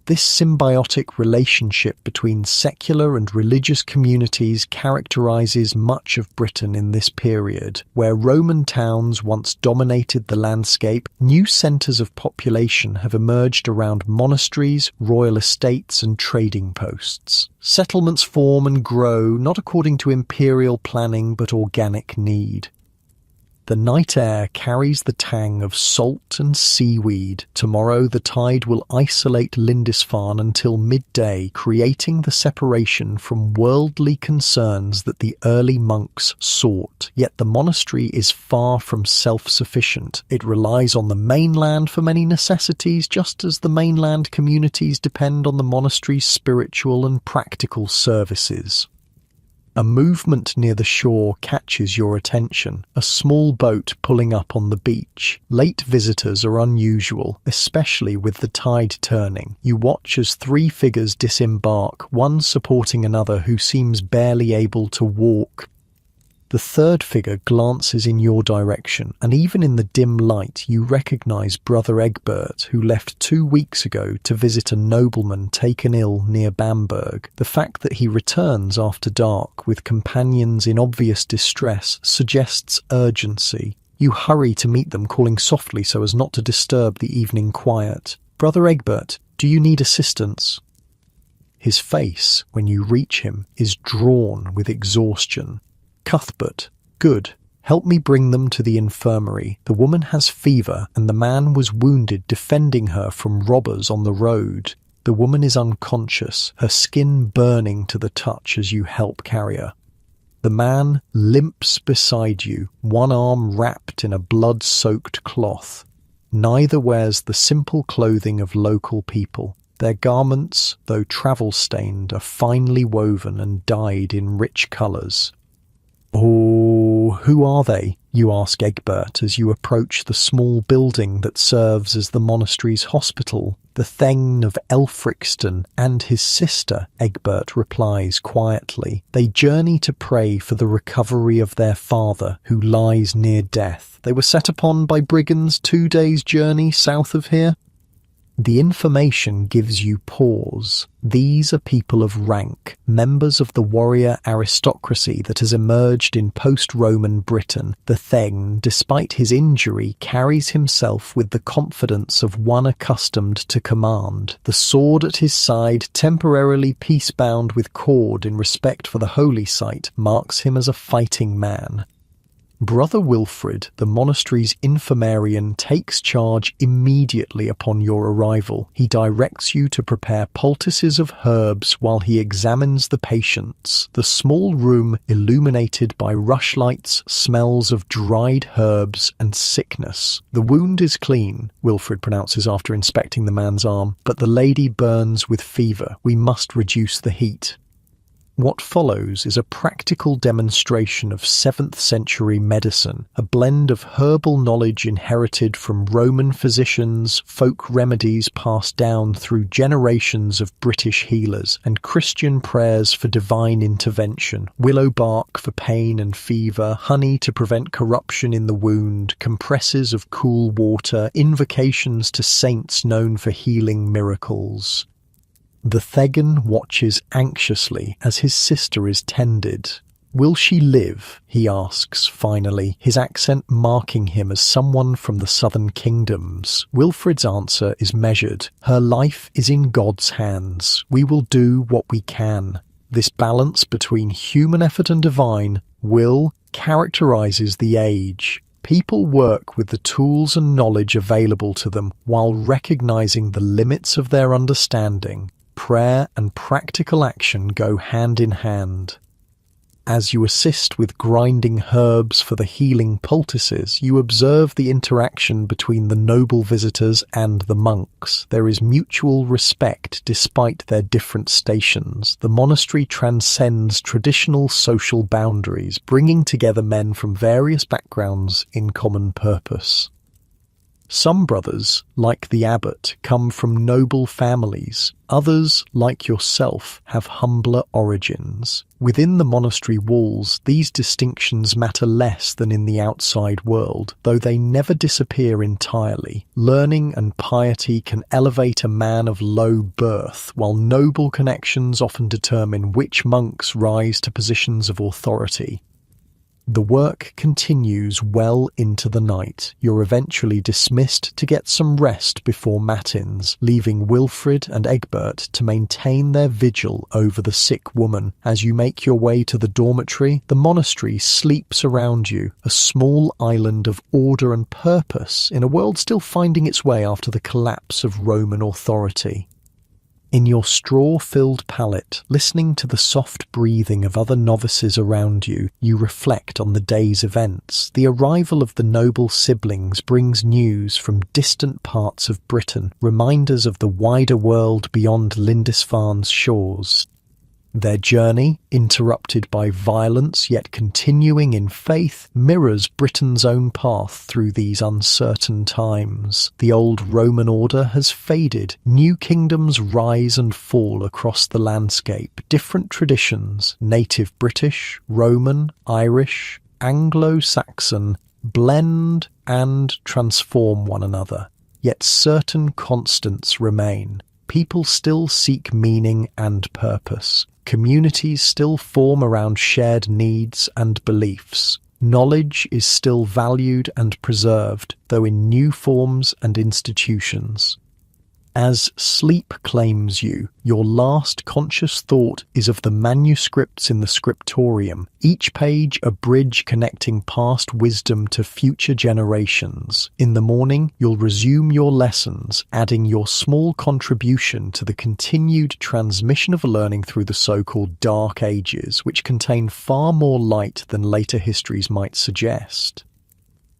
This symbiotic relationship between secular and religious communities characterizes much of Britain in this period. Where Roman towns once dominated the landscape, new centres of population have emerged around monasteries, royal estates, and trading posts. Settlements form and grow not according to imperial planning but organic need. The night air carries the tang of salt and seaweed. Tomorrow the tide will isolate Lindisfarne until midday, creating the separation from worldly concerns that the early monks sought. Yet the monastery is far from self-sufficient. It relies on the mainland for many necessities, just as the mainland communities depend on the monastery's spiritual and practical services. A movement near the shore catches your attention, a small boat pulling up on the beach. Late visitors are unusual, especially with the tide turning. You watch as 3 figures disembark, one supporting another who seems barely able to walk. The third figure glances in your direction, and even in the dim light you recognize Brother Egbert, who left 2 weeks ago to visit a nobleman taken ill near Bamberg. The fact that he returns after dark with companions in obvious distress suggests urgency. You hurry to meet them, calling softly so as not to disturb the evening quiet. "Brother Egbert, do you need assistance?" His face, when you reach him, is drawn with exhaustion. "Cuthbert, good. Help me bring them to the infirmary. The woman has fever, and the man was wounded defending her from robbers on the road. The woman is unconscious, her skin burning to the touch as you help carry her." The man limps beside you, one arm wrapped in a blood-soaked cloth. Neither wears the simple clothing of local people. Their garments, though travel-stained, are finely woven and dyed in rich colours. "Oh, who are they?" you ask Egbert as you approach the small building that serves as the monastery's hospital. "The Thegn of Elfrixton and his sister," Egbert replies quietly. "They journey to pray for the recovery of their father, who lies near death. They were set upon by brigands 2 days' journey south of here." The information gives you pause. These are people of rank, members of the warrior aristocracy that has emerged in post-Roman Britain. The Thegn, despite his injury, carries himself with the confidence of one accustomed to command. The sword at his side, temporarily peace-bound with cord in respect for the holy site, marks him as a fighting man. Brother Wilfrid, the monastery's infirmarian, takes charge immediately upon your arrival. He directs you to prepare poultices of herbs while he examines the patients. The small room, illuminated by rushlights, smells of dried herbs and sickness. The wound is clean, Wilfrid pronounces after inspecting the man's arm, but the lady burns with fever. We must reduce the heat. What follows is a practical demonstration of 7th century medicine, a blend of herbal knowledge inherited from Roman physicians, folk remedies passed down through generations of British healers, and Christian prayers for divine intervention. Willow bark for pain and fever, honey to prevent corruption in the wound, compresses of cool water, invocations to saints known for healing miracles. The Thegan watches anxiously as his sister is tended. Will she live? He asks, finally, his accent marking him as someone from the southern kingdoms. Wilfrid's answer is measured. Her life is in God's hands. We will do what we can. This balance between human effort and divine will characterizes the age. People work with the tools and knowledge available to them while recognizing the limits of their understanding. Prayer and practical action go hand in hand. As you assist with grinding herbs for the healing poultices, you observe the interaction between the noble visitors and the monks. There is mutual respect despite their different stations. The monastery transcends traditional social boundaries, bringing together men from various backgrounds in common purpose. Some brothers, like the abbot, come from noble families. Others, like yourself, have humbler origins. Within the monastery walls, these distinctions matter less than in the outside world, though they never disappear entirely. Learning and piety can elevate a man of low birth, while noble connections often determine which monks rise to positions of authority. The work continues well into the night. You're eventually dismissed to get some rest before matins, leaving Wilfrid and Egbert to maintain their vigil over the sick woman. As you make your way to the dormitory, the monastery sleeps around you, a small island of order and purpose in a world still finding its way after the collapse of Roman authority. In your straw-filled pallet, listening to the soft breathing of other novices around you, you reflect on the day's events. The arrival of the noble siblings brings news from distant parts of Britain, reminders of the wider world beyond Lindisfarne's shores. Their journey, interrupted by violence yet continuing in faith, mirrors Britain's own path through these uncertain times. The old Roman order has faded. New kingdoms rise and fall across the landscape. Different traditions, native British, Roman, Irish, Anglo-Saxon, blend and transform one another. Yet certain constants remain. People still seek meaning and purpose. Communities still form around shared needs and beliefs. Knowledge is still valued and preserved, though in new forms and institutions. As sleep claims you, your last conscious thought is of the manuscripts in the scriptorium, each page a bridge connecting past wisdom to future generations. In the morning, you'll resume your lessons, adding your small contribution to the continued transmission of learning through the so-called Dark Ages, which contain far more light than later histories might suggest.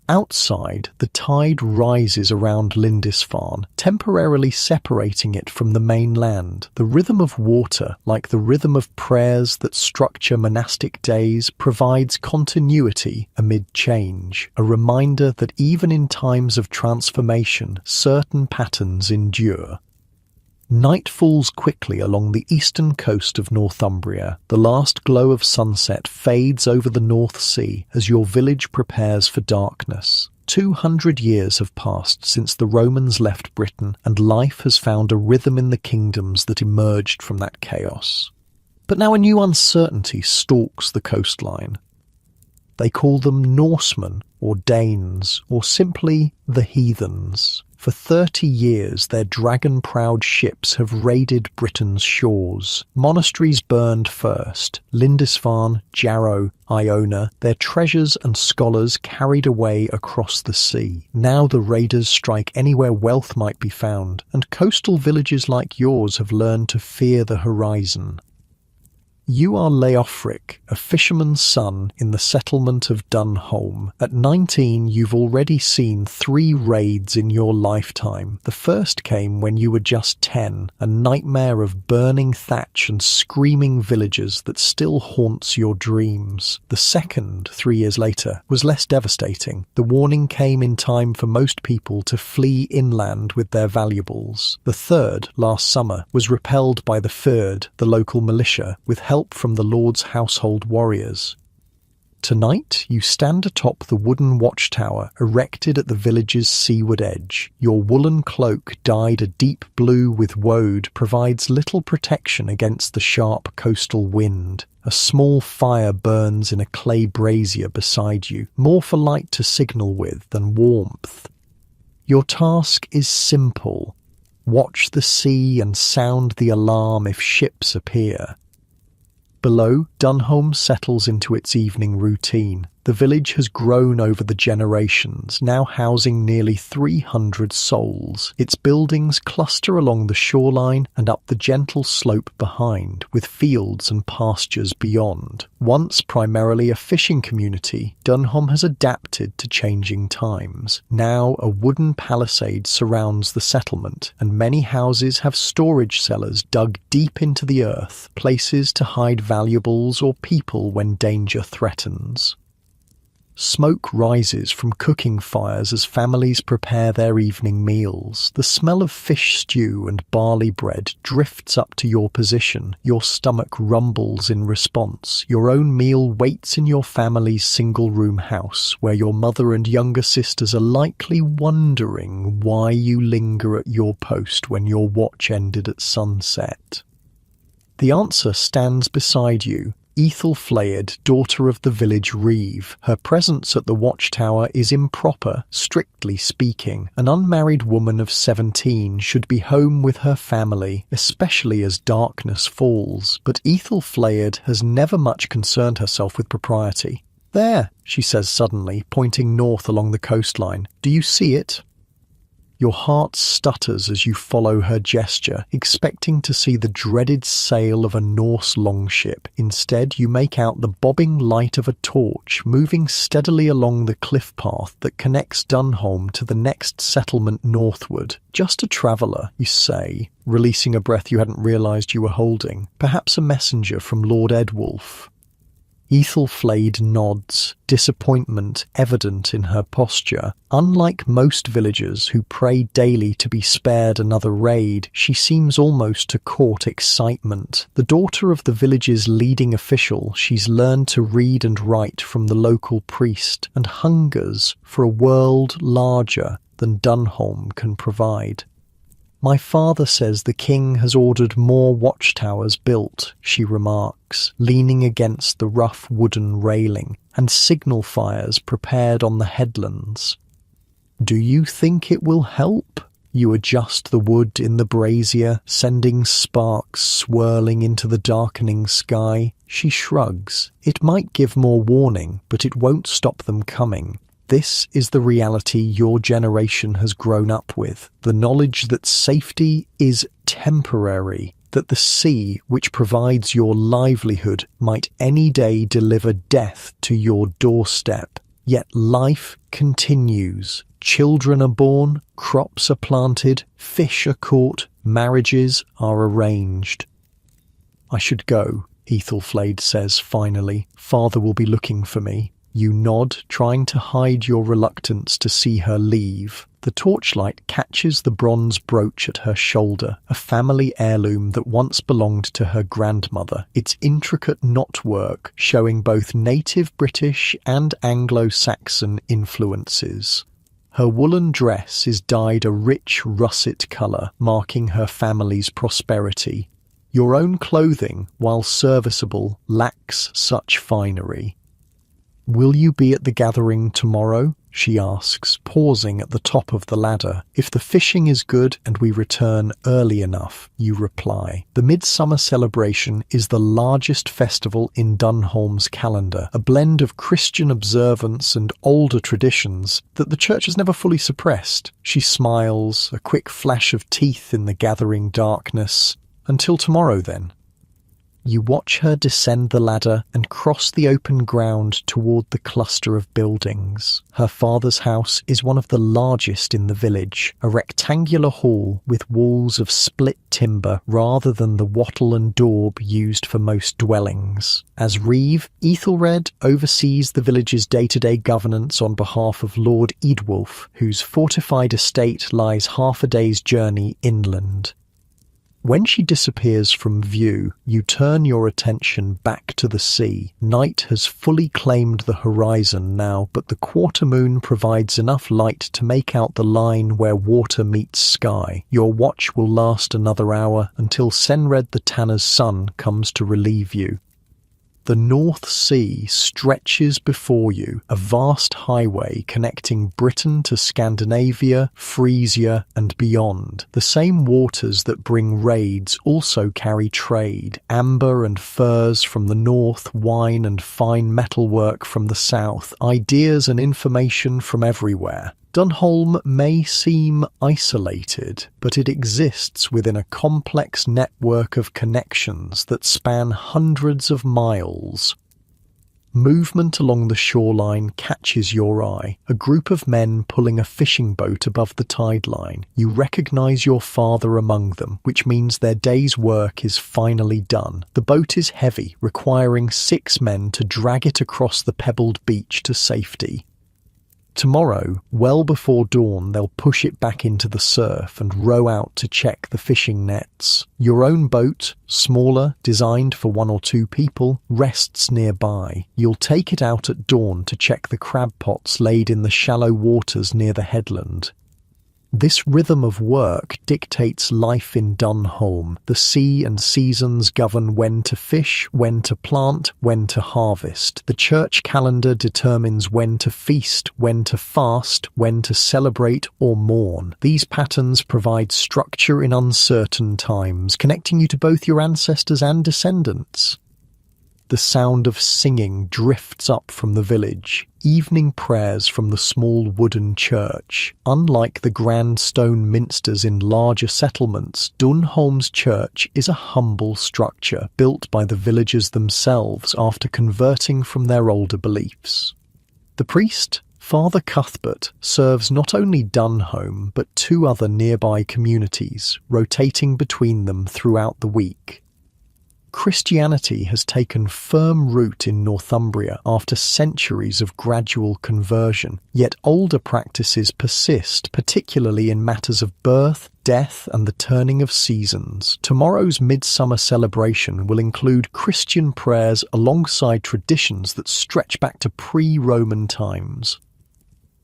Outside, the tide rises around Lindisfarne, temporarily separating it from the mainland. The rhythm of water, like the rhythm of prayers that structure monastic days, provides continuity amid change, a reminder that even in times of transformation, certain patterns endure. Night falls quickly along the eastern coast of Northumbria. The last glow of sunset fades over the North Sea as your village prepares for darkness. 200 years have passed since the Romans left Britain, and life has found a rhythm in the kingdoms that emerged from that chaos. But now a new uncertainty stalks the coastline. They call them Norsemen or Danes, or simply the heathens. For 30 years, their dragon-proud ships have raided Britain's shores. Monasteries burned first, Lindisfarne, Jarrow, Iona, their treasures and scholars carried away across the sea. Now the raiders strike anywhere wealth might be found, and coastal villages like yours have learned to fear the horizon. You are Leofric, a fisherman's son in the settlement of Dunholm. At 19, you've already seen 3 raids in your lifetime. The first came when you were just 10, a nightmare of burning thatch and screaming villagers that still haunts your dreams. The second, 3 years later, was less devastating. The warning came in time for most people to flee inland with their valuables. The third, last summer, was repelled by the Fyrd, the local militia, with help from the Lord's household warriors. Tonight, you stand atop the wooden watchtower erected at the village's seaward edge. Your woolen cloak, dyed a deep blue with woad, provides little protection against the sharp coastal wind. A small fire burns in a clay brazier beside you, more for light to signal with than warmth. Your task is simple. Watch the sea and sound the alarm if ships appear. Below, Dunholm settles into its evening routine. The village has grown over the generations, now housing nearly 300 souls. Its buildings cluster along the shoreline and up the gentle slope behind, with fields and pastures beyond. Once primarily a fishing community, Dunholm has adapted to changing times. Now a wooden palisade surrounds the settlement, and many houses have storage cellars dug deep into the earth, places to hide valuables or people when danger threatens. Smoke rises from cooking fires as families prepare their evening meals. The smell of fish stew and barley bread drifts up to your position. Your stomach rumbles in response. Your own meal waits in your family's single-room house, where your mother and younger sisters are likely wondering why you linger at your post when your watch ended at sunset. The answer stands beside you. Ethelflaed, daughter of the village reeve. Her presence at the watchtower is improper, strictly speaking. An unmarried woman of 17 should be home with her family, especially as darkness falls. But Ethelflaed has never much concerned herself with propriety. "There," she says suddenly, pointing north along the coastline. "Do you see it?" Your heart stutters as you follow her gesture, expecting to see the dreaded sail of a Norse longship. Instead, you make out the bobbing light of a torch moving steadily along the cliff path that connects Dunholm to the next settlement northward. Just a traveller, you say, releasing a breath you hadn't realised you were holding. Perhaps a messenger from Lord Edwulf. Ethelflaed nods, disappointment evident in her posture. Unlike most villagers who pray daily to be spared another raid, she seems almost to court excitement. The daughter of the village's leading official, she's learned to read and write from the local priest, and hungers for a world larger than Dunholm can provide. "My father says the king has ordered more watchtowers built," she remarks, leaning against the rough wooden railing, "and signal fires prepared on the headlands. Do you think it will help?" You adjust the wood in the brazier, sending sparks swirling into the darkening sky. She shrugs. "It might give more warning, but it won't stop them coming." This is the reality your generation has grown up with, the knowledge that safety is temporary, that the sea, which provides your livelihood, might any day deliver death to your doorstep. Yet life continues. Children are born, crops are planted, fish are caught, marriages are arranged. "I should go," Ethelflaed says finally. "Father will be looking for me." You nod, trying to hide your reluctance to see her leave. The torchlight catches the bronze brooch at her shoulder, a family heirloom that once belonged to her grandmother, its intricate knotwork showing both native British and Anglo-Saxon influences. Her woolen dress is dyed a rich russet colour, marking her family's prosperity. Your own clothing, while serviceable, lacks such finery. "Will you be at the gathering tomorrow?" she asks, pausing at the top of the ladder. If the fishing is good and we return early enough, you reply. The midsummer celebration is the largest festival in Dunholm's calendar, a blend of Christian observance and older traditions that the church has never fully suppressed. She smiles, a quick flash of teeth in the gathering darkness. Until tomorrow, then. You watch her descend the ladder and cross the open ground toward the cluster of buildings. Her father's house is one of the largest in the village, a rectangular hall with walls of split timber rather than the wattle and daub used for most dwellings. As Reeve, Ethelred oversees the village's day-to-day governance on behalf of Lord Eadwulf, whose fortified estate lies half a day's journey inland. When she disappears from view, you turn your attention back to the sea. Night has fully claimed the horizon now, but the quarter moon provides enough light to make out the line where water meets sky. Your watch will last another hour until Senred the Tanner's son comes to relieve you. The North Sea stretches before you, a vast highway connecting Britain to Scandinavia, Frisia, and beyond. The same waters that bring raids also carry trade, amber and furs from the north, wine and fine metalwork from the south, ideas and information from everywhere. Dunholm may seem isolated, but it exists within a complex network of connections that span hundreds of miles. Movement along the shoreline catches your eye, a group of men pulling a fishing boat above the tide line. You recognize your father among them, which means their day's work is finally done. The boat is heavy, requiring 6 men to drag it across the pebbled beach to safety. Tomorrow, well before dawn, they'll push it back into the surf and row out to check the fishing nets. Your own boat, smaller, designed for 1 or 2 people, rests nearby. You'll take it out at dawn to check the crab pots laid in the shallow waters near the headland. This rhythm of work dictates life in Dunholm. The sea and seasons govern when to fish, when to plant, when to harvest. The church calendar determines when to feast, when to fast, when to celebrate or mourn. These patterns provide structure in uncertain times, connecting you to both your ancestors and descendants. The sound of singing drifts up from the village, evening prayers from the small wooden church. Unlike the grand stone minsters in larger settlements, Dunholm's church is a humble structure built by the villagers themselves after converting from their older beliefs. The priest, Father Cuthbert, serves not only Dunholm but 2 other nearby communities, rotating between them throughout the week. Christianity has taken firm root in Northumbria after centuries of gradual conversion, yet older practices persist, particularly in matters of birth, death, and the turning of seasons. Tomorrow's midsummer celebration will include Christian prayers alongside traditions that stretch back to pre-Roman times.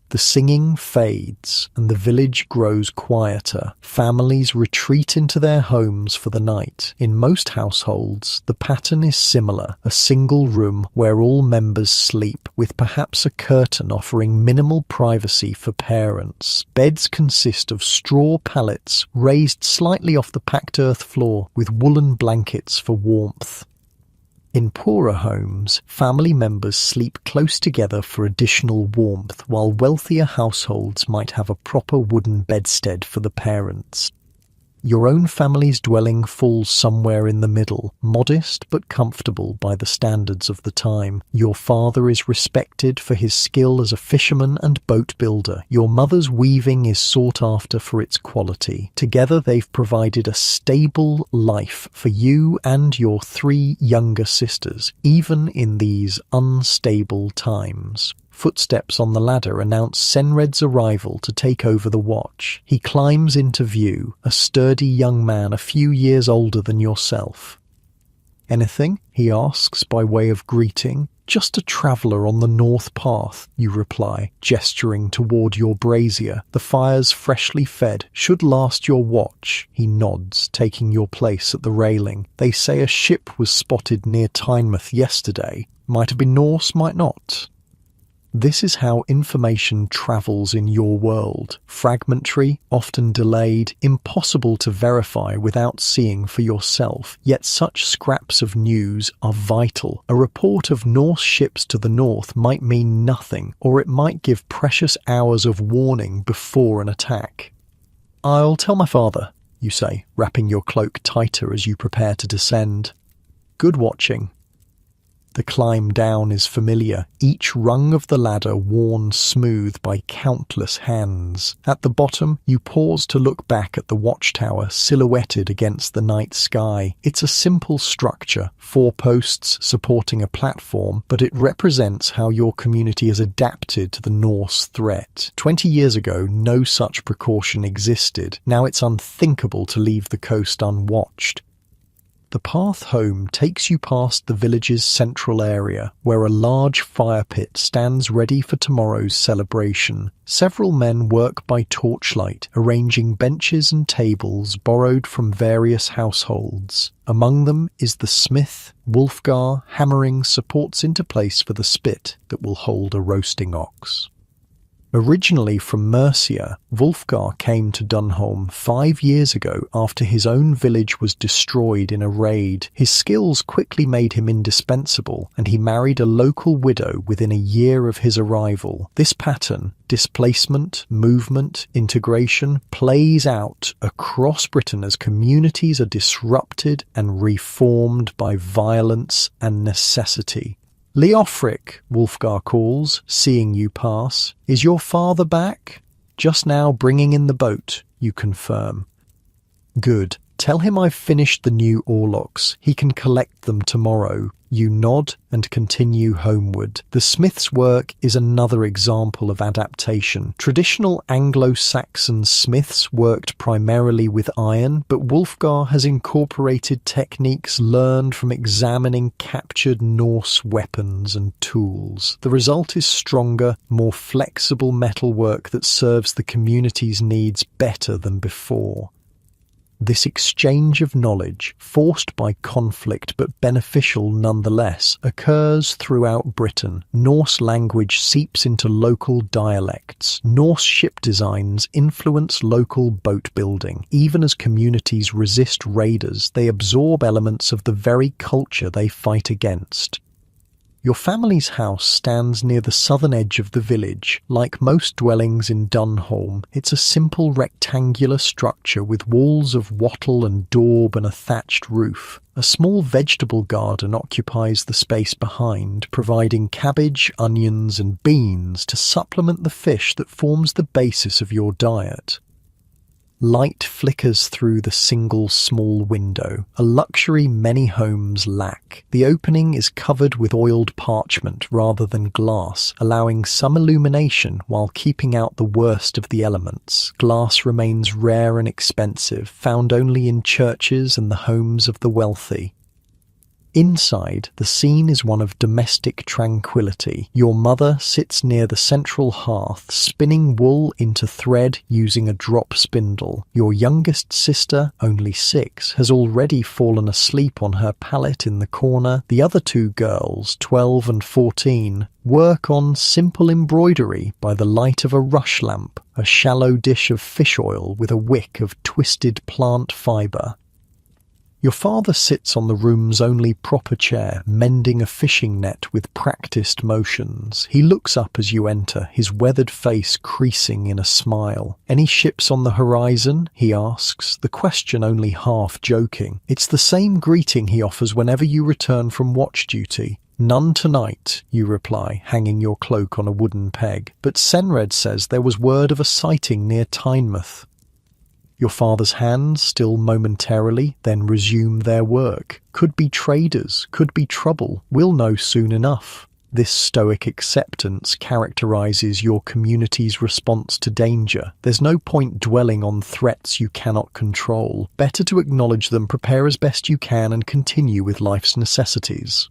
The singing fades, and the village grows quieter. Families retreat into their homes for the night. In most households, the pattern is similar, a single room where all members sleep, with perhaps a curtain offering minimal privacy for parents. Beds consist of straw pallets raised slightly off the packed earth floor, with woolen blankets for warmth. In poorer homes, family members sleep close together for additional warmth, while wealthier households might have a proper wooden bedstead for the parents. Your own family's dwelling falls somewhere in the middle, modest but comfortable by the standards of the time. Your father is respected for his skill as a fisherman and boat builder. Your mother's weaving is sought after for its quality. Together they've provided a stable life for you and your 3 younger sisters, even in these unstable times. Footsteps on the ladder announce Senred's arrival to take over the watch. He climbs into view, a sturdy young man a few years older than yourself. "Anything?" he asks by way of greeting. "Just a traveller on the north path," you reply, gesturing toward your brazier. "The fire's freshly fed, should last your watch." He nods, taking your place at the railing. "They say a ship was spotted near Tynemouth yesterday. Might have been Norse, might not." This is how information travels in your world. Fragmentary, often delayed, impossible to verify without seeing for yourself. Yet such scraps of news are vital. A report of Norse ships to the north might mean nothing, or it might give precious hours of warning before an attack. "I'll tell my father," you say, wrapping your cloak tighter as you prepare to descend. Good watching. The climb down is familiar, each rung of the ladder worn smooth by countless hands. At the bottom, you pause to look back at the watchtower silhouetted against the night sky. It's a simple structure, 4 posts supporting a platform, but it represents how your community has adapted to the Norse threat. 20 years ago, no such precaution existed. Now it's unthinkable to leave the coast unwatched. The path home takes you past the village's central area, where a large fire pit stands ready for tomorrow's celebration. Several men work by torchlight, arranging benches and tables borrowed from various households. Among them is the smith. Wulfgar, hammering supports into place for the spit that will hold a roasting ox. Originally from Mercia, Wulfgar came to Dunholm 5 years ago after his own village was destroyed in a raid. His skills quickly made him indispensable, and he married a local widow within a year of his arrival. This pattern, displacement, movement, integration, plays out across Britain as communities are disrupted and reformed by violence and necessity. "Leofric," Wulfgar calls, seeing you pass. "Is your father back?" "Just now bringing in the boat," you confirm. "Good. Tell him I've finished the new oarlocks. He can collect them tomorrow." You nod and continue homeward. The smith's work is another example of adaptation. Traditional Anglo-Saxon smiths worked primarily with iron, but Wulfgar has incorporated techniques learned from examining captured Norse weapons and tools. The result is stronger, more flexible metalwork that serves the community's needs better than before. This exchange of knowledge, forced by conflict but beneficial nonetheless, occurs throughout Britain. Norse language seeps into local dialects. Norse ship designs influence local boat building. Even as communities resist raiders, they absorb elements of the very culture they fight against. Your family's house stands near the southern edge of the village. Like most dwellings in Dunholm, it's a simple rectangular structure with walls of wattle and daub and a thatched roof. A small vegetable garden occupies the space behind, providing cabbage, onions and beans to supplement the fish that forms the basis of your diet. Light flickers through the single small window, a luxury many homes lack. The opening is covered with oiled parchment rather than glass, allowing some illumination while keeping out the worst of the elements. Glass remains rare and expensive, found only in churches and the homes of the wealthy. Inside, the scene is one of domestic tranquility. Your mother sits near the central hearth, spinning wool into thread using a drop spindle. Your youngest sister, only 6, has already fallen asleep on her pallet in the corner. The other 2 girls, 12 and 14, work on simple embroidery by the light of a rush lamp, a shallow dish of fish oil with a wick of twisted plant fibre. Your father sits on the room's only proper chair, mending a fishing net with practiced motions. He looks up as you enter, his weathered face creasing in a smile. "Any ships on the horizon?" he asks, the question only half joking. It's the same greeting he offers whenever you return from watch duty. "None tonight," you reply, hanging your cloak on a wooden peg. "But Senred says there was word of a sighting near Tynemouth." Your father's hands still momentarily, then resume their work. Could be traders, could be trouble. We'll know soon enough. This stoic acceptance characterizes your community's response to danger. There's no point dwelling on threats you cannot control. Better to acknowledge them, prepare as best you can, and continue with life's necessities.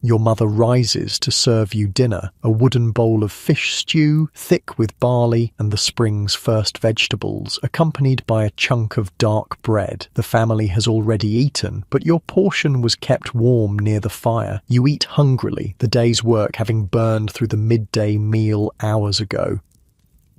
Your mother rises to serve you dinner, a wooden bowl of fish stew, thick with barley and the spring's first vegetables, accompanied by a chunk of dark bread. The family has already eaten, but your portion was kept warm near the fire. You eat hungrily, the day's work having burned through the midday meal hours ago.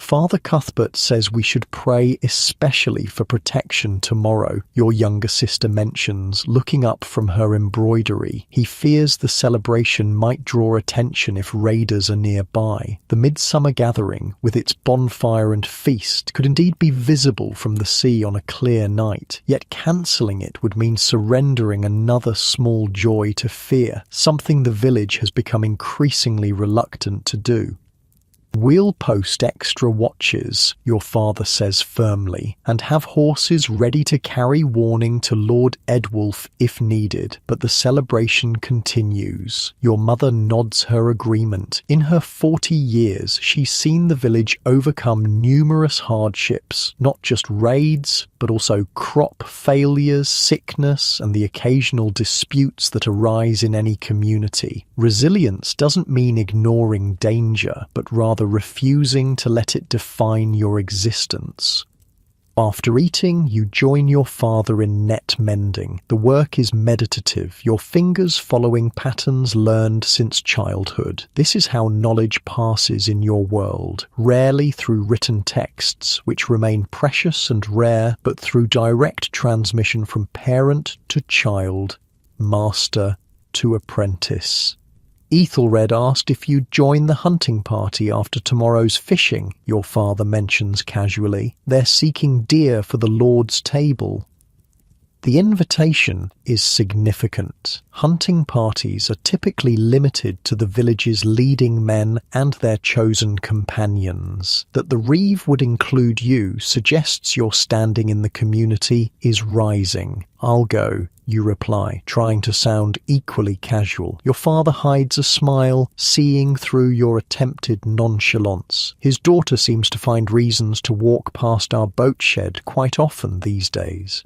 Father Cuthbert says we should pray especially for protection tomorrow, your younger sister mentions, looking up from her embroidery. He fears the celebration might draw attention if raiders are nearby. The midsummer gathering, with its bonfire and feast, could indeed be visible from the sea on a clear night, yet cancelling it would mean surrendering another small joy to fear, something the village has become increasingly reluctant to do. We'll post extra watches, your father says firmly, and have horses ready to carry warning to Lord Edwulf if needed, but the celebration continues. Your mother nods her agreement. In her 40 years, she's seen the village overcome numerous hardships, not just raids, but also crop failures, sickness, and the occasional disputes that arise in any community. Resilience doesn't mean ignoring danger, but rather refusing to let it define your existence. After eating, you join your father in net mending. The work is meditative, your fingers following patterns learned since childhood. This is how knowledge passes in your world, rarely through written texts, which remain precious and rare, but through direct transmission from parent to child, master to apprentice. Ethelred asked if you'd join the hunting party after tomorrow's fishing, your father mentions casually. They're seeking deer for the Lord's table. The invitation is significant. Hunting parties are typically limited to the village's leading men and their chosen companions. That the reeve would include you suggests your standing in the community is rising. I'll go, you reply, trying to sound equally casual. Your father hides a smile, seeing through your attempted nonchalance. His daughter seems to find reasons to walk past our boat shed quite often these days.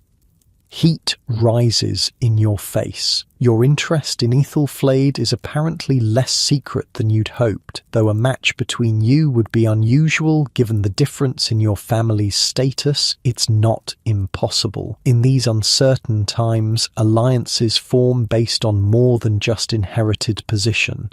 Heat rises in your face. Your interest in Ethelflaed is apparently less secret than you'd hoped, though a match between you would be unusual given the difference in your family's status. It's not impossible. In these uncertain times, alliances form based on more than just inherited position.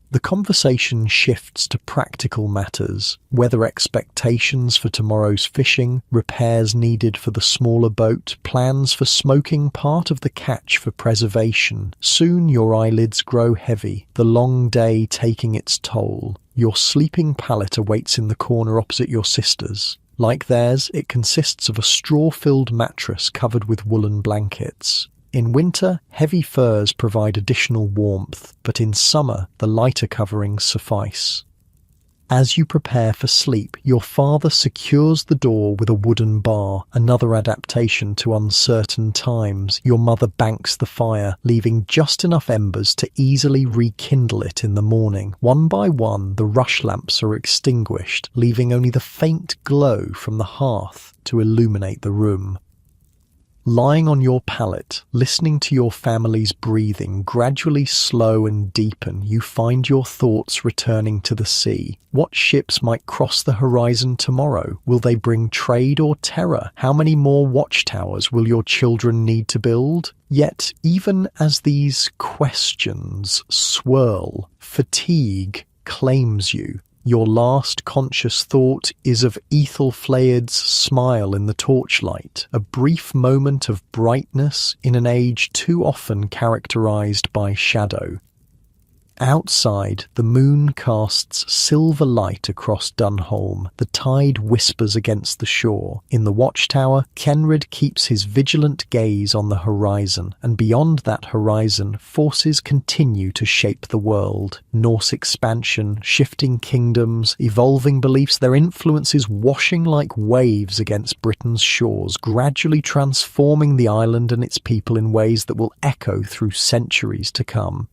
The conversation shifts to practical matters, weather expectations for tomorrow's fishing, repairs needed for the smaller boat, plans for smoking part of the catch for preservation. Soon your eyelids grow heavy, the long day taking its toll. Your sleeping pallet awaits in the corner opposite your sister's. Like theirs, it consists of a straw-filled mattress covered with woolen blankets. In winter, heavy furs provide additional warmth, but in summer, the lighter coverings suffice. As you prepare for sleep, your father secures the door with a wooden bar, another adaptation to uncertain times. Your mother banks the fire, leaving just enough embers to easily rekindle it in the morning. One by one, the rush lamps are extinguished, leaving only the faint glow from the hearth to illuminate the room. Lying on your pallet, listening to your family's breathing gradually slow and deepen, you find your thoughts returning to the sea. What ships might cross the horizon tomorrow? Will they bring trade or terror? How many more watchtowers will your children need to build? Yet, even as these questions swirl, fatigue claims you. Your last conscious thought is of Ethelflaed's smile in the torchlight, a brief moment of brightness in an age too often characterized by shadow. Outside, the moon casts silver light across Dunholm. The tide whispers against the shore. In the watchtower, Kenred keeps his vigilant gaze on the horizon, and beyond that horizon, forces continue to shape the world. Norse expansion, shifting kingdoms, evolving beliefs, their influence is washing like waves against Britain's shores, gradually transforming the island and its people in ways that will echo through centuries to come.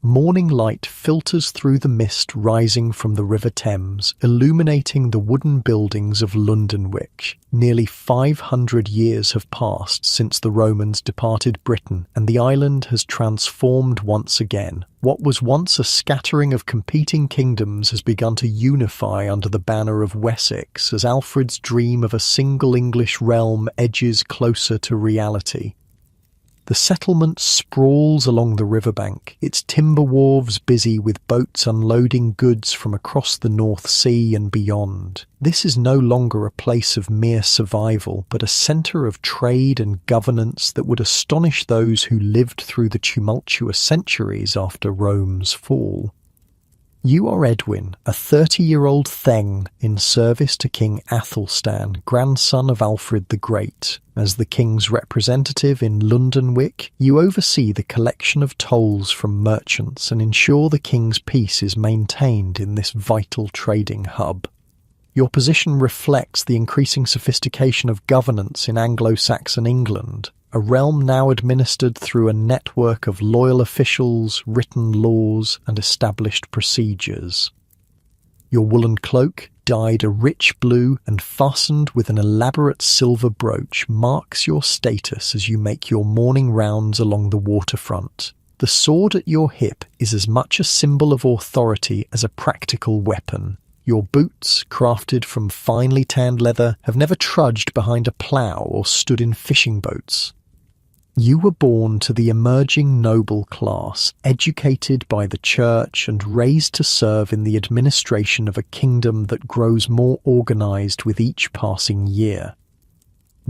Morning light filters through the mist rising from the River Thames, illuminating the wooden buildings of Londonwich. Nearly 500 years have passed since the Romans departed Britain, and the island has transformed once again. What was once a scattering of competing kingdoms has begun to unify under the banner of Wessex as Alfred's dream of a single English realm edges closer to reality. The settlement sprawls along the riverbank, its timber wharves busy with boats unloading goods from across the North Sea and beyond. This is no longer a place of mere survival, but a centre of trade and governance that would astonish those who lived through the tumultuous centuries after Rome's fall. You are Edwin, a 30-year-old thegn in service to King Athelstan, grandson of Alfred the Great. As the king's representative in Londonwich, you oversee the collection of tolls from merchants and ensure the king's peace is maintained in this vital trading hub. Your position reflects the increasing sophistication of governance in Anglo-Saxon England, a realm now administered through a network of loyal officials, written laws, and established procedures. Your woolen cloak, dyed a rich blue and fastened with an elaborate silver brooch, marks your status as you make your morning rounds along the waterfront. The sword at your hip is as much a symbol of authority as a practical weapon. Your boots, crafted from finely tanned leather, have never trudged behind a plough or stood in fishing boats. You were born to the emerging noble class, educated by the church and raised to serve in the administration of a kingdom that grows more organised with each passing year.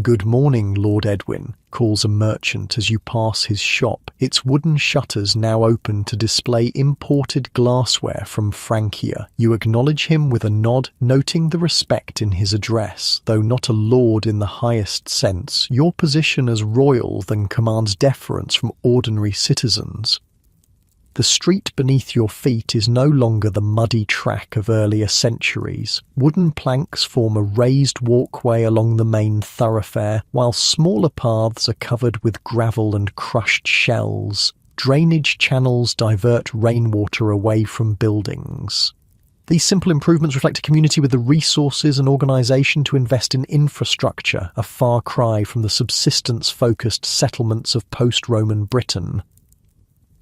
"Good morning, Lord Edwin," calls a merchant as you pass his shop, its wooden shutters now open to display imported glassware from Francia. You acknowledge him with a nod, noting the respect in his address. Though not a lord in the highest sense, your position as royal then commands deference from ordinary citizens. The street beneath your feet is no longer the muddy track of earlier centuries. Wooden planks form a raised walkway along the main thoroughfare, while smaller paths are covered with gravel and crushed shells. Drainage channels divert rainwater away from buildings. These simple improvements reflect a community with the resources and organisation to invest in infrastructure, a far cry from the subsistence-focused settlements of post-Roman Britain.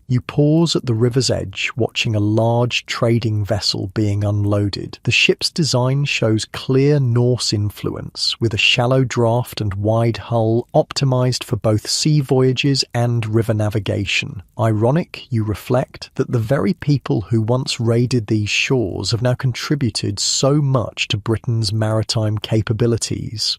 You pause at the river's edge, watching a large trading vessel being unloaded. The ship's design shows clear Norse influence, with a shallow draft and wide hull optimized for both sea voyages and river navigation. Ironic, you reflect, that the very people who once raided these shores have now contributed so much to Britain's maritime capabilities.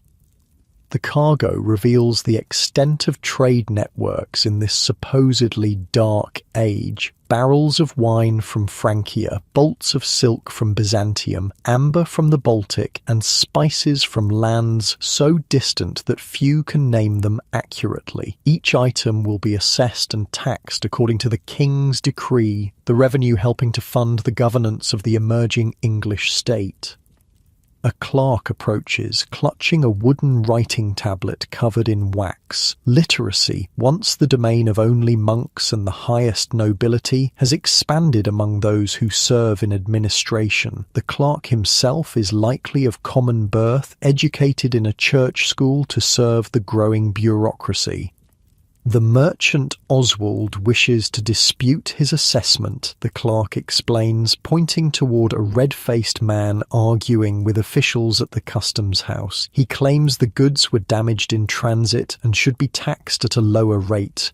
The cargo reveals the extent of trade networks in this supposedly dark age. Barrels of wine from Francia, bolts of silk from Byzantium, amber from the Baltic, and spices from lands so distant that few can name them accurately. Each item will be assessed and taxed according to the king's decree, the revenue helping to fund the governance of the emerging English state. A clerk approaches, clutching a wooden writing tablet covered in wax. Literacy, once the domain of only monks and the highest nobility, has expanded among those who serve in administration. The clerk himself is likely of common birth, educated in a church school to serve the growing bureaucracy. The merchant Oswald wishes to dispute his assessment, the clerk explains, pointing toward a red-faced man arguing with officials at the customs house. He claims the goods were damaged in transit and should be taxed at a lower rate.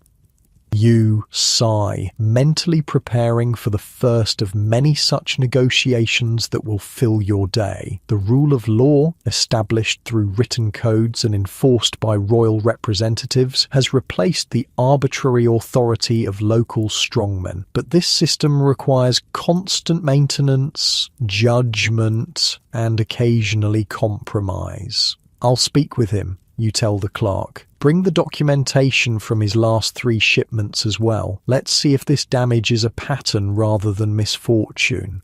You sigh, mentally preparing for the first of many such negotiations that will fill your day. The rule of law, established through written codes and enforced by royal representatives, has replaced the arbitrary authority of local strongmen. But this system requires constant maintenance, judgment, and occasionally compromise. "I'll speak with him," you tell the clerk. "Bring the documentation from his last 3 shipments as well. Let's see if this damage is a pattern rather than misfortune."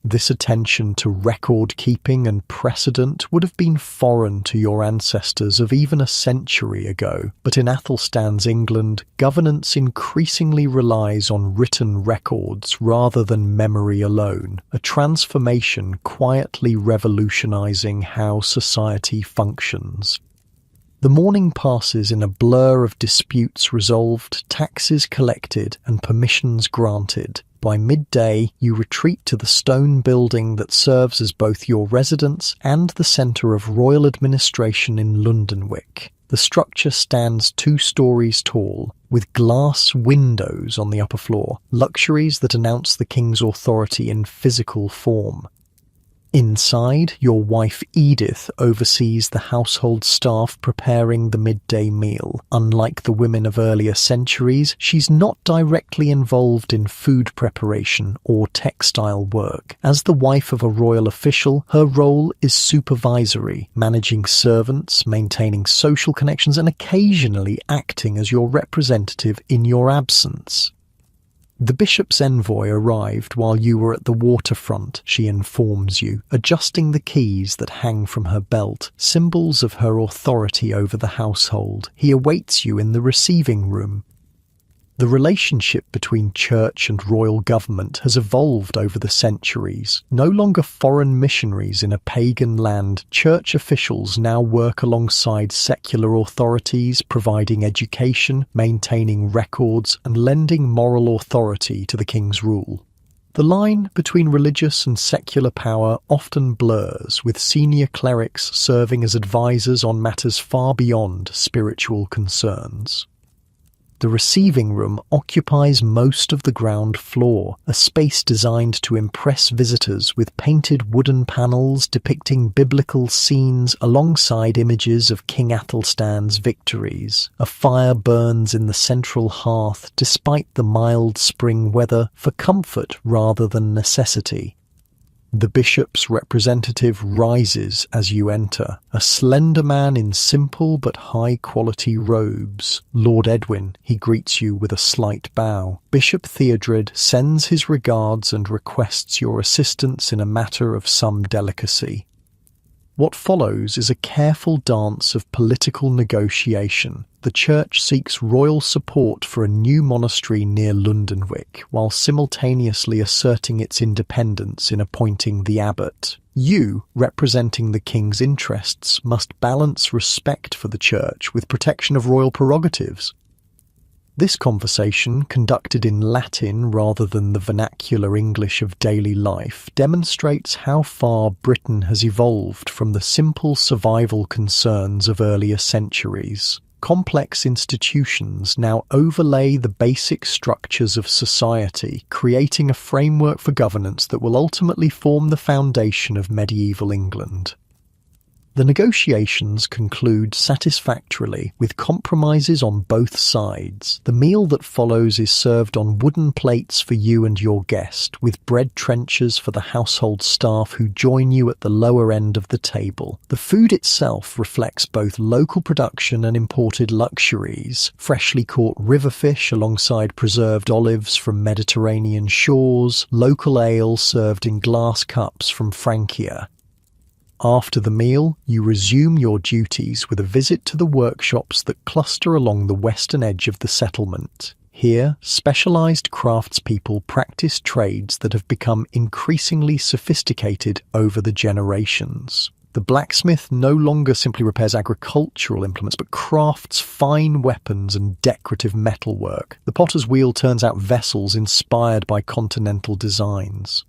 This attention to record-keeping and precedent would have been foreign to your ancestors of even a century ago, but in Athelstan's England, governance increasingly relies on written records rather than memory alone, a transformation quietly revolutionizing how society functions. The morning passes in a blur of disputes resolved, taxes collected, and permissions granted. By midday, you retreat to the stone building that serves as both your residence and the centre of royal administration in Lundenwic. The structure stands 2 stories tall, with glass windows on the upper floor, luxuries that announce the king's authority in physical form. Inside, your wife Edith oversees the household staff preparing the midday meal. Unlike the women of earlier centuries, she's not directly involved in food preparation or textile work. As the wife of a royal official, her role is supervisory, managing servants, maintaining social connections, and occasionally acting as your representative in your absence. The bishop's envoy arrived while you were at the waterfront, she informs you, adjusting the keys that hang from her belt, symbols of her authority over the household. He awaits you in the receiving room. The relationship between church and royal government has evolved over the centuries. No longer foreign missionaries in a pagan land, church officials now work alongside secular authorities, providing education, maintaining records, and lending moral authority to the king's rule. The line between religious and secular power often blurs, with senior clerics serving as advisors on matters far beyond spiritual concerns. The receiving room occupies most of the ground floor, a space designed to impress visitors with painted wooden panels depicting biblical scenes alongside images of King Athelstan's victories. A fire burns in the central hearth despite the mild spring weather for comfort rather than necessity. The bishop's representative rises as you enter, a slender man in simple but high-quality robes. Lord Edwin, he greets you with a slight bow. Bishop Theodred sends his regards and requests your assistance in a matter of some delicacy. What follows is a careful dance of political negotiation. The church seeks royal support for a new monastery near Lundenwic, while simultaneously asserting its independence in appointing the abbot. You, representing the king's interests, must balance respect for the church with protection of royal prerogatives. This conversation, conducted in Latin rather than the vernacular English of daily life, demonstrates how far Britain has evolved from the simple survival concerns of earlier centuries. Complex institutions now overlay the basic structures of society, creating a framework for governance that will ultimately form the foundation of medieval England. The negotiations conclude satisfactorily, with compromises on both sides. The meal that follows is served on wooden plates for you and your guest, with bread trenchers for the household staff who join you at the lower end of the table. The food itself reflects both local production and imported luxuries, freshly caught river fish alongside preserved olives from Mediterranean shores, local ale served in glass cups from Francia. After the meal, you resume your duties with a visit to the workshops that cluster along the western edge of the settlement. Here, specialized craftspeople practice trades that have become increasingly sophisticated over the generations. The blacksmith no longer simply repairs agricultural implements, but crafts fine weapons and decorative metalwork. The potter's wheel turns out vessels inspired by continental designs.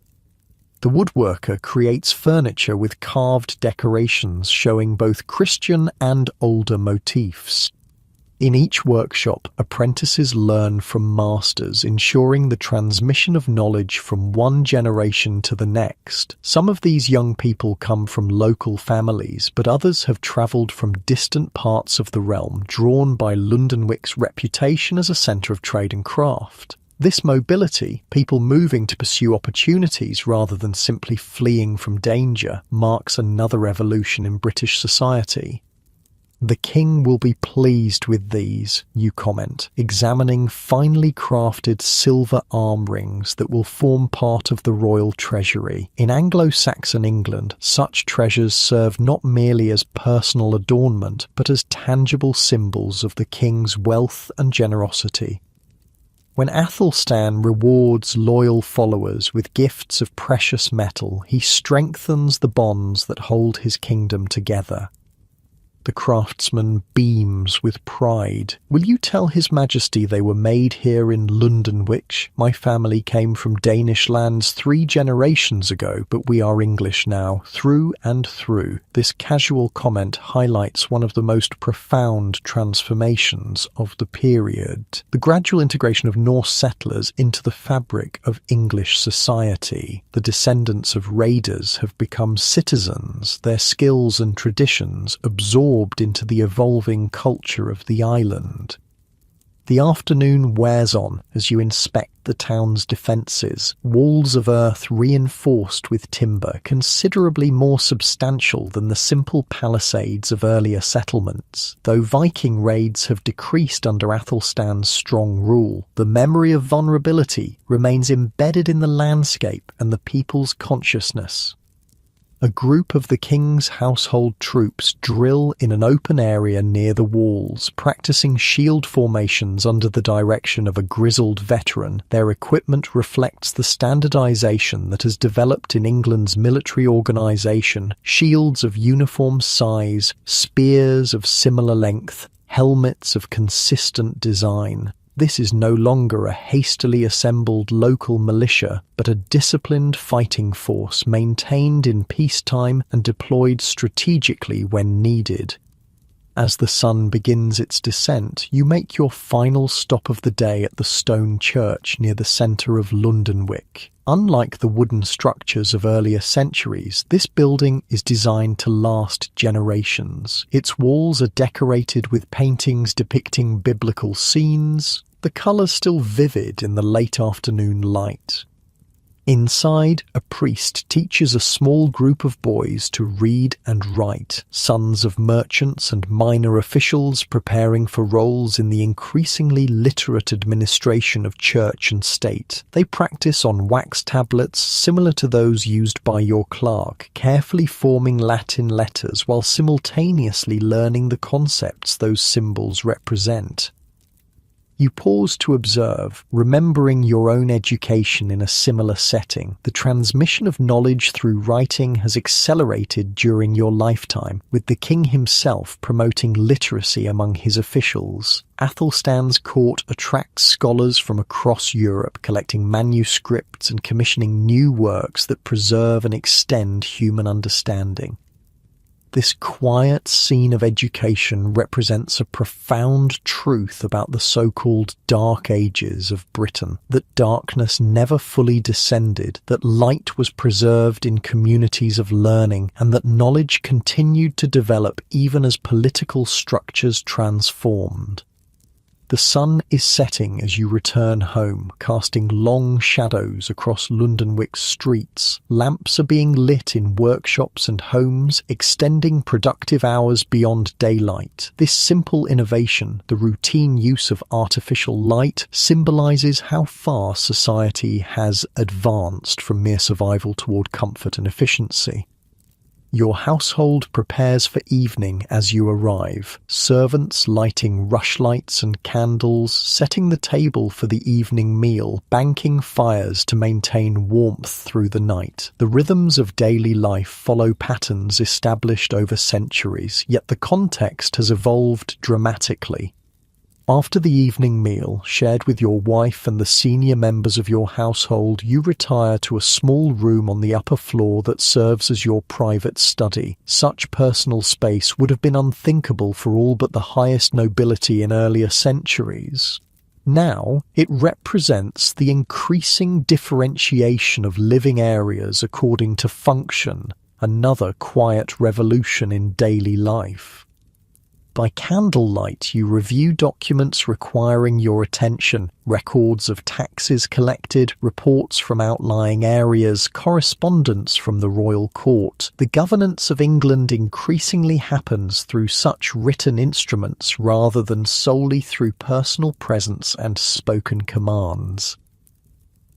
The woodworker creates furniture with carved decorations showing both Christian and older motifs. In each workshop, apprentices learn from masters, ensuring the transmission of knowledge from one generation to the next. Some of these young people come from local families, but others have travelled from distant parts of the realm, drawn by Lundenwic's reputation as a centre of trade and craft. This mobility, people moving to pursue opportunities rather than simply fleeing from danger, marks another evolution in British society. "The king will be pleased with these," you comment, examining finely crafted silver arm rings that will form part of the royal treasury. In Anglo-Saxon England, such treasures serve not merely as personal adornment, but as tangible symbols of the king's wealth and generosity. When Athelstan rewards loyal followers with gifts of precious metal, he strengthens the bonds that hold his kingdom together. The craftsman beams with pride. "Will you tell His Majesty they were made here in Lundenwich? My family came from Danish lands 3 generations ago, but we are English now, through and through." This casual comment highlights one of the most profound transformations of the period: the gradual integration of Norse settlers into the fabric of English society. The descendants of raiders have become citizens, their skills and traditions absorbed into the evolving culture of the island. The afternoon wears on as you inspect the town's defences, walls of earth reinforced with timber, considerably more substantial than the simple palisades of earlier settlements. Though Viking raids have decreased under Athelstan's strong rule, the memory of vulnerability remains embedded in the landscape and the people's consciousness. A group of the king's household troops drill in an open area near the walls, practicing shield formations under the direction of a grizzled veteran. Their equipment reflects the standardization that has developed in England's military organization: shields of uniform size, spears of similar length, helmets of consistent design. This is no longer a hastily assembled local militia, but a disciplined fighting force maintained in peacetime and deployed strategically when needed. As the sun begins its descent, you make your final stop of the day at the stone church near the centre of Lundenwich. Unlike the wooden structures of earlier centuries, this building is designed to last generations. Its walls are decorated with paintings depicting biblical scenes, the colours still vivid in the late afternoon light. Inside, a priest teaches a small group of boys to read and write, sons of merchants and minor officials preparing for roles in the increasingly literate administration of church and state. They practice on wax tablets similar to those used by your clerk, carefully forming Latin letters while simultaneously learning the concepts those symbols represent. You pause to observe, remembering your own education in a similar setting. The transmission of knowledge through writing has accelerated during your lifetime, with the king himself promoting literacy among his officials. Athelstan's court attracts scholars from across Europe, collecting manuscripts and commissioning new works that preserve and extend human understanding. This quiet scene of education represents a profound truth about the so-called Dark Ages of Britain, that darkness never fully descended, that light was preserved in communities of learning, and that knowledge continued to develop even as political structures transformed. The sun is setting as you return home, casting long shadows across Lundenwich's streets. Lamps are being lit in workshops and homes, extending productive hours beyond daylight. This simple innovation, the routine use of artificial light, symbolizes how far society has advanced from mere survival toward comfort and efficiency. Your household prepares for evening as you arrive, servants lighting rushlights and candles, setting the table for the evening meal, banking fires to maintain warmth through the night. The rhythms of daily life follow patterns established over centuries, yet the context has evolved dramatically. After the evening meal, shared with your wife and the senior members of your household, you retire to a small room on the upper floor that serves as your private study. Such personal space would have been unthinkable for all but the highest nobility in earlier centuries. Now, it represents the increasing differentiation of living areas according to function, another quiet revolution in daily life. By candlelight, you review documents requiring your attention, records of taxes collected, reports from outlying areas, correspondence from the royal court. The governance of England increasingly happens through such written instruments rather than solely through personal presence and spoken commands.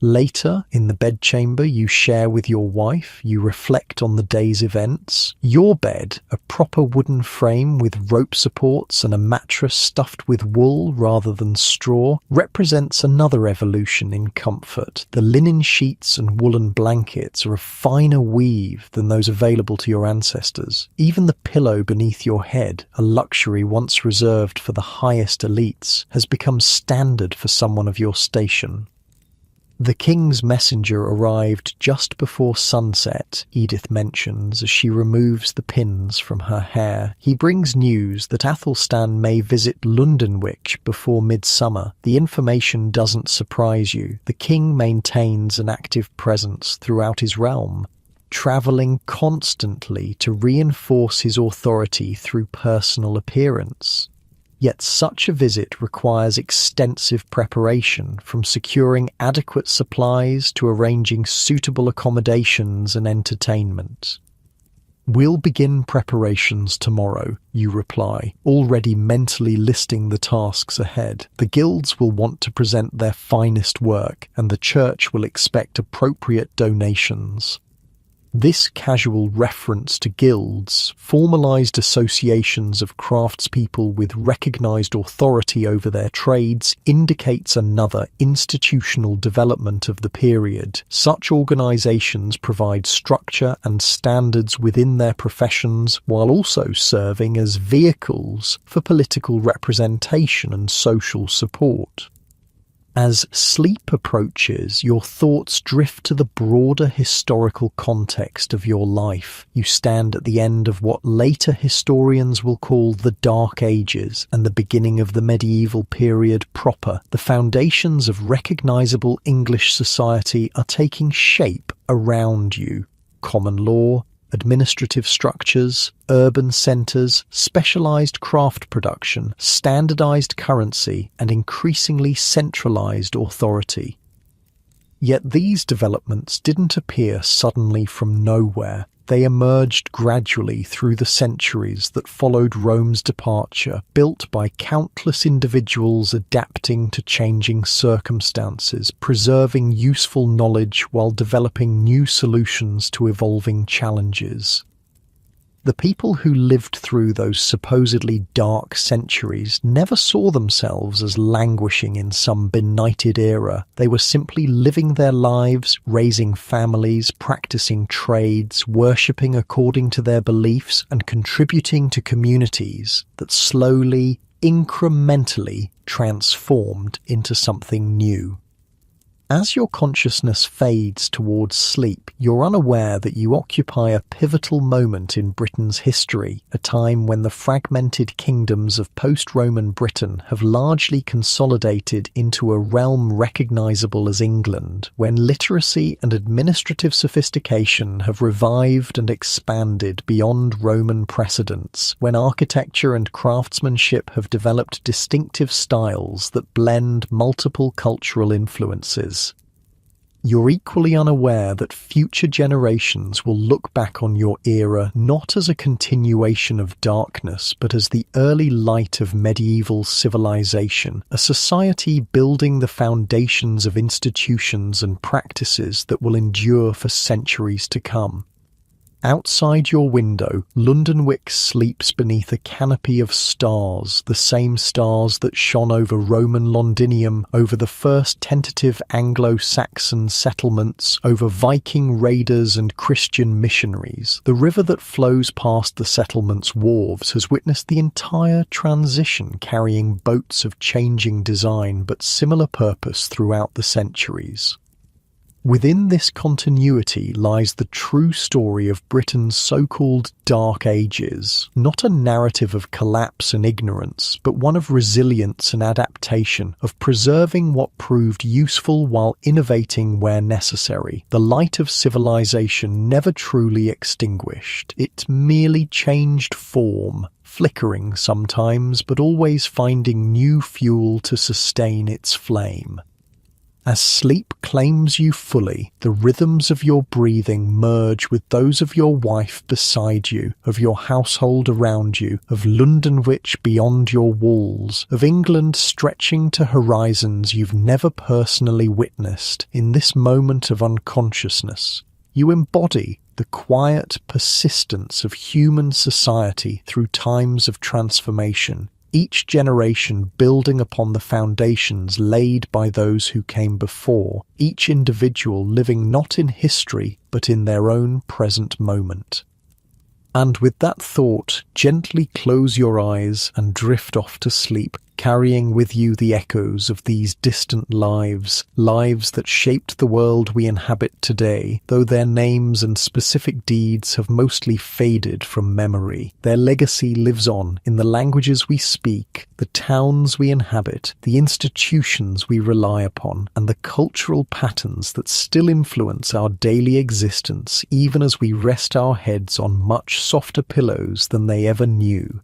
Later, in the bedchamber you share with your wife, you reflect on the day's events. Your bed, a proper wooden frame with rope supports and a mattress stuffed with wool rather than straw, represents another evolution in comfort. The linen sheets and woolen blankets are of finer weave than those available to your ancestors. Even the pillow beneath your head, a luxury once reserved for the highest elites, has become standard for someone of your station. The king's messenger arrived just before sunset, Edith mentions as she removes the pins from her hair. He brings news that Athelstan may visit Lundenwic before midsummer. The information doesn't surprise you. The king maintains an active presence throughout his realm, travelling constantly to reinforce his authority through personal appearance. Yet such a visit requires extensive preparation, from securing adequate supplies to arranging suitable accommodations and entertainment. "We'll begin preparations tomorrow," you reply, already mentally listing the tasks ahead. The guilds will want to present their finest work, and the church will expect appropriate donations. This casual reference to guilds, formalized associations of craftspeople with recognized authority over their trades, indicates another institutional development of the period. Such organizations provide structure and standards within their professions while also serving as vehicles for political representation and social support. As sleep approaches, your thoughts drift to the broader historical context of your life. You stand at the end of what later historians will call the Dark Ages and the beginning of the medieval period proper. The foundations of recognizable English society are taking shape around you. Common law, administrative structures, urban centres, specialised craft production, standardised currency, and increasingly centralised authority. Yet these developments didn't appear suddenly from nowhere. They emerged gradually through the centuries that followed Rome's departure, built by countless individuals adapting to changing circumstances, preserving useful knowledge while developing new solutions to evolving challenges. The people who lived through those supposedly dark centuries never saw themselves as languishing in some benighted era. They were simply living their lives, raising families, practicing trades, worshipping according to their beliefs, and contributing to communities that slowly, incrementally transformed into something new. As your consciousness fades towards sleep, you're unaware that you occupy a pivotal moment in Britain's history, a time when the fragmented kingdoms of post-Roman Britain have largely consolidated into a realm recognizable as England, when literacy and administrative sophistication have revived and expanded beyond Roman precedents, when architecture and craftsmanship have developed distinctive styles that blend multiple cultural influences. You're equally unaware that future generations will look back on your era not as a continuation of darkness, but as the early light of medieval civilization, a society building the foundations of institutions and practices that will endure for centuries to come. Outside your window, Lundenwic sleeps beneath a canopy of stars, the same stars that shone over Roman Londinium, over the first tentative Anglo-Saxon settlements, over Viking raiders and Christian missionaries. The river that flows past the settlement's wharves has witnessed the entire transition, carrying boats of changing design but similar purpose throughout the centuries. Within this continuity lies the true story of Britain's so-called Dark Ages, not a narrative of collapse and ignorance, but one of resilience and adaptation, of preserving what proved useful while innovating where necessary. The light of civilization never truly extinguished. It merely changed form, flickering sometimes, but always finding new fuel to sustain its flame. As sleep claims you fully, the rhythms of your breathing merge with those of your wife beside you, of your household around you, of London beyond your walls, of England stretching to horizons you've never personally witnessed. In this moment of unconsciousness, you embody the quiet persistence of human society through times of transformation, each generation building upon the foundations laid by those who came before, each individual living not in history but in their own present moment. And with that thought, gently close your eyes and drift off to sleep, carrying with you the echoes of these distant lives that shaped the world we inhabit today. Though their names and specific deeds have mostly faded from memory, their legacy lives on in the languages we speak, the towns we inhabit, the institutions we rely upon, and the cultural patterns that still influence our daily existence, even as we rest our heads on much softer pillows than they ever knew.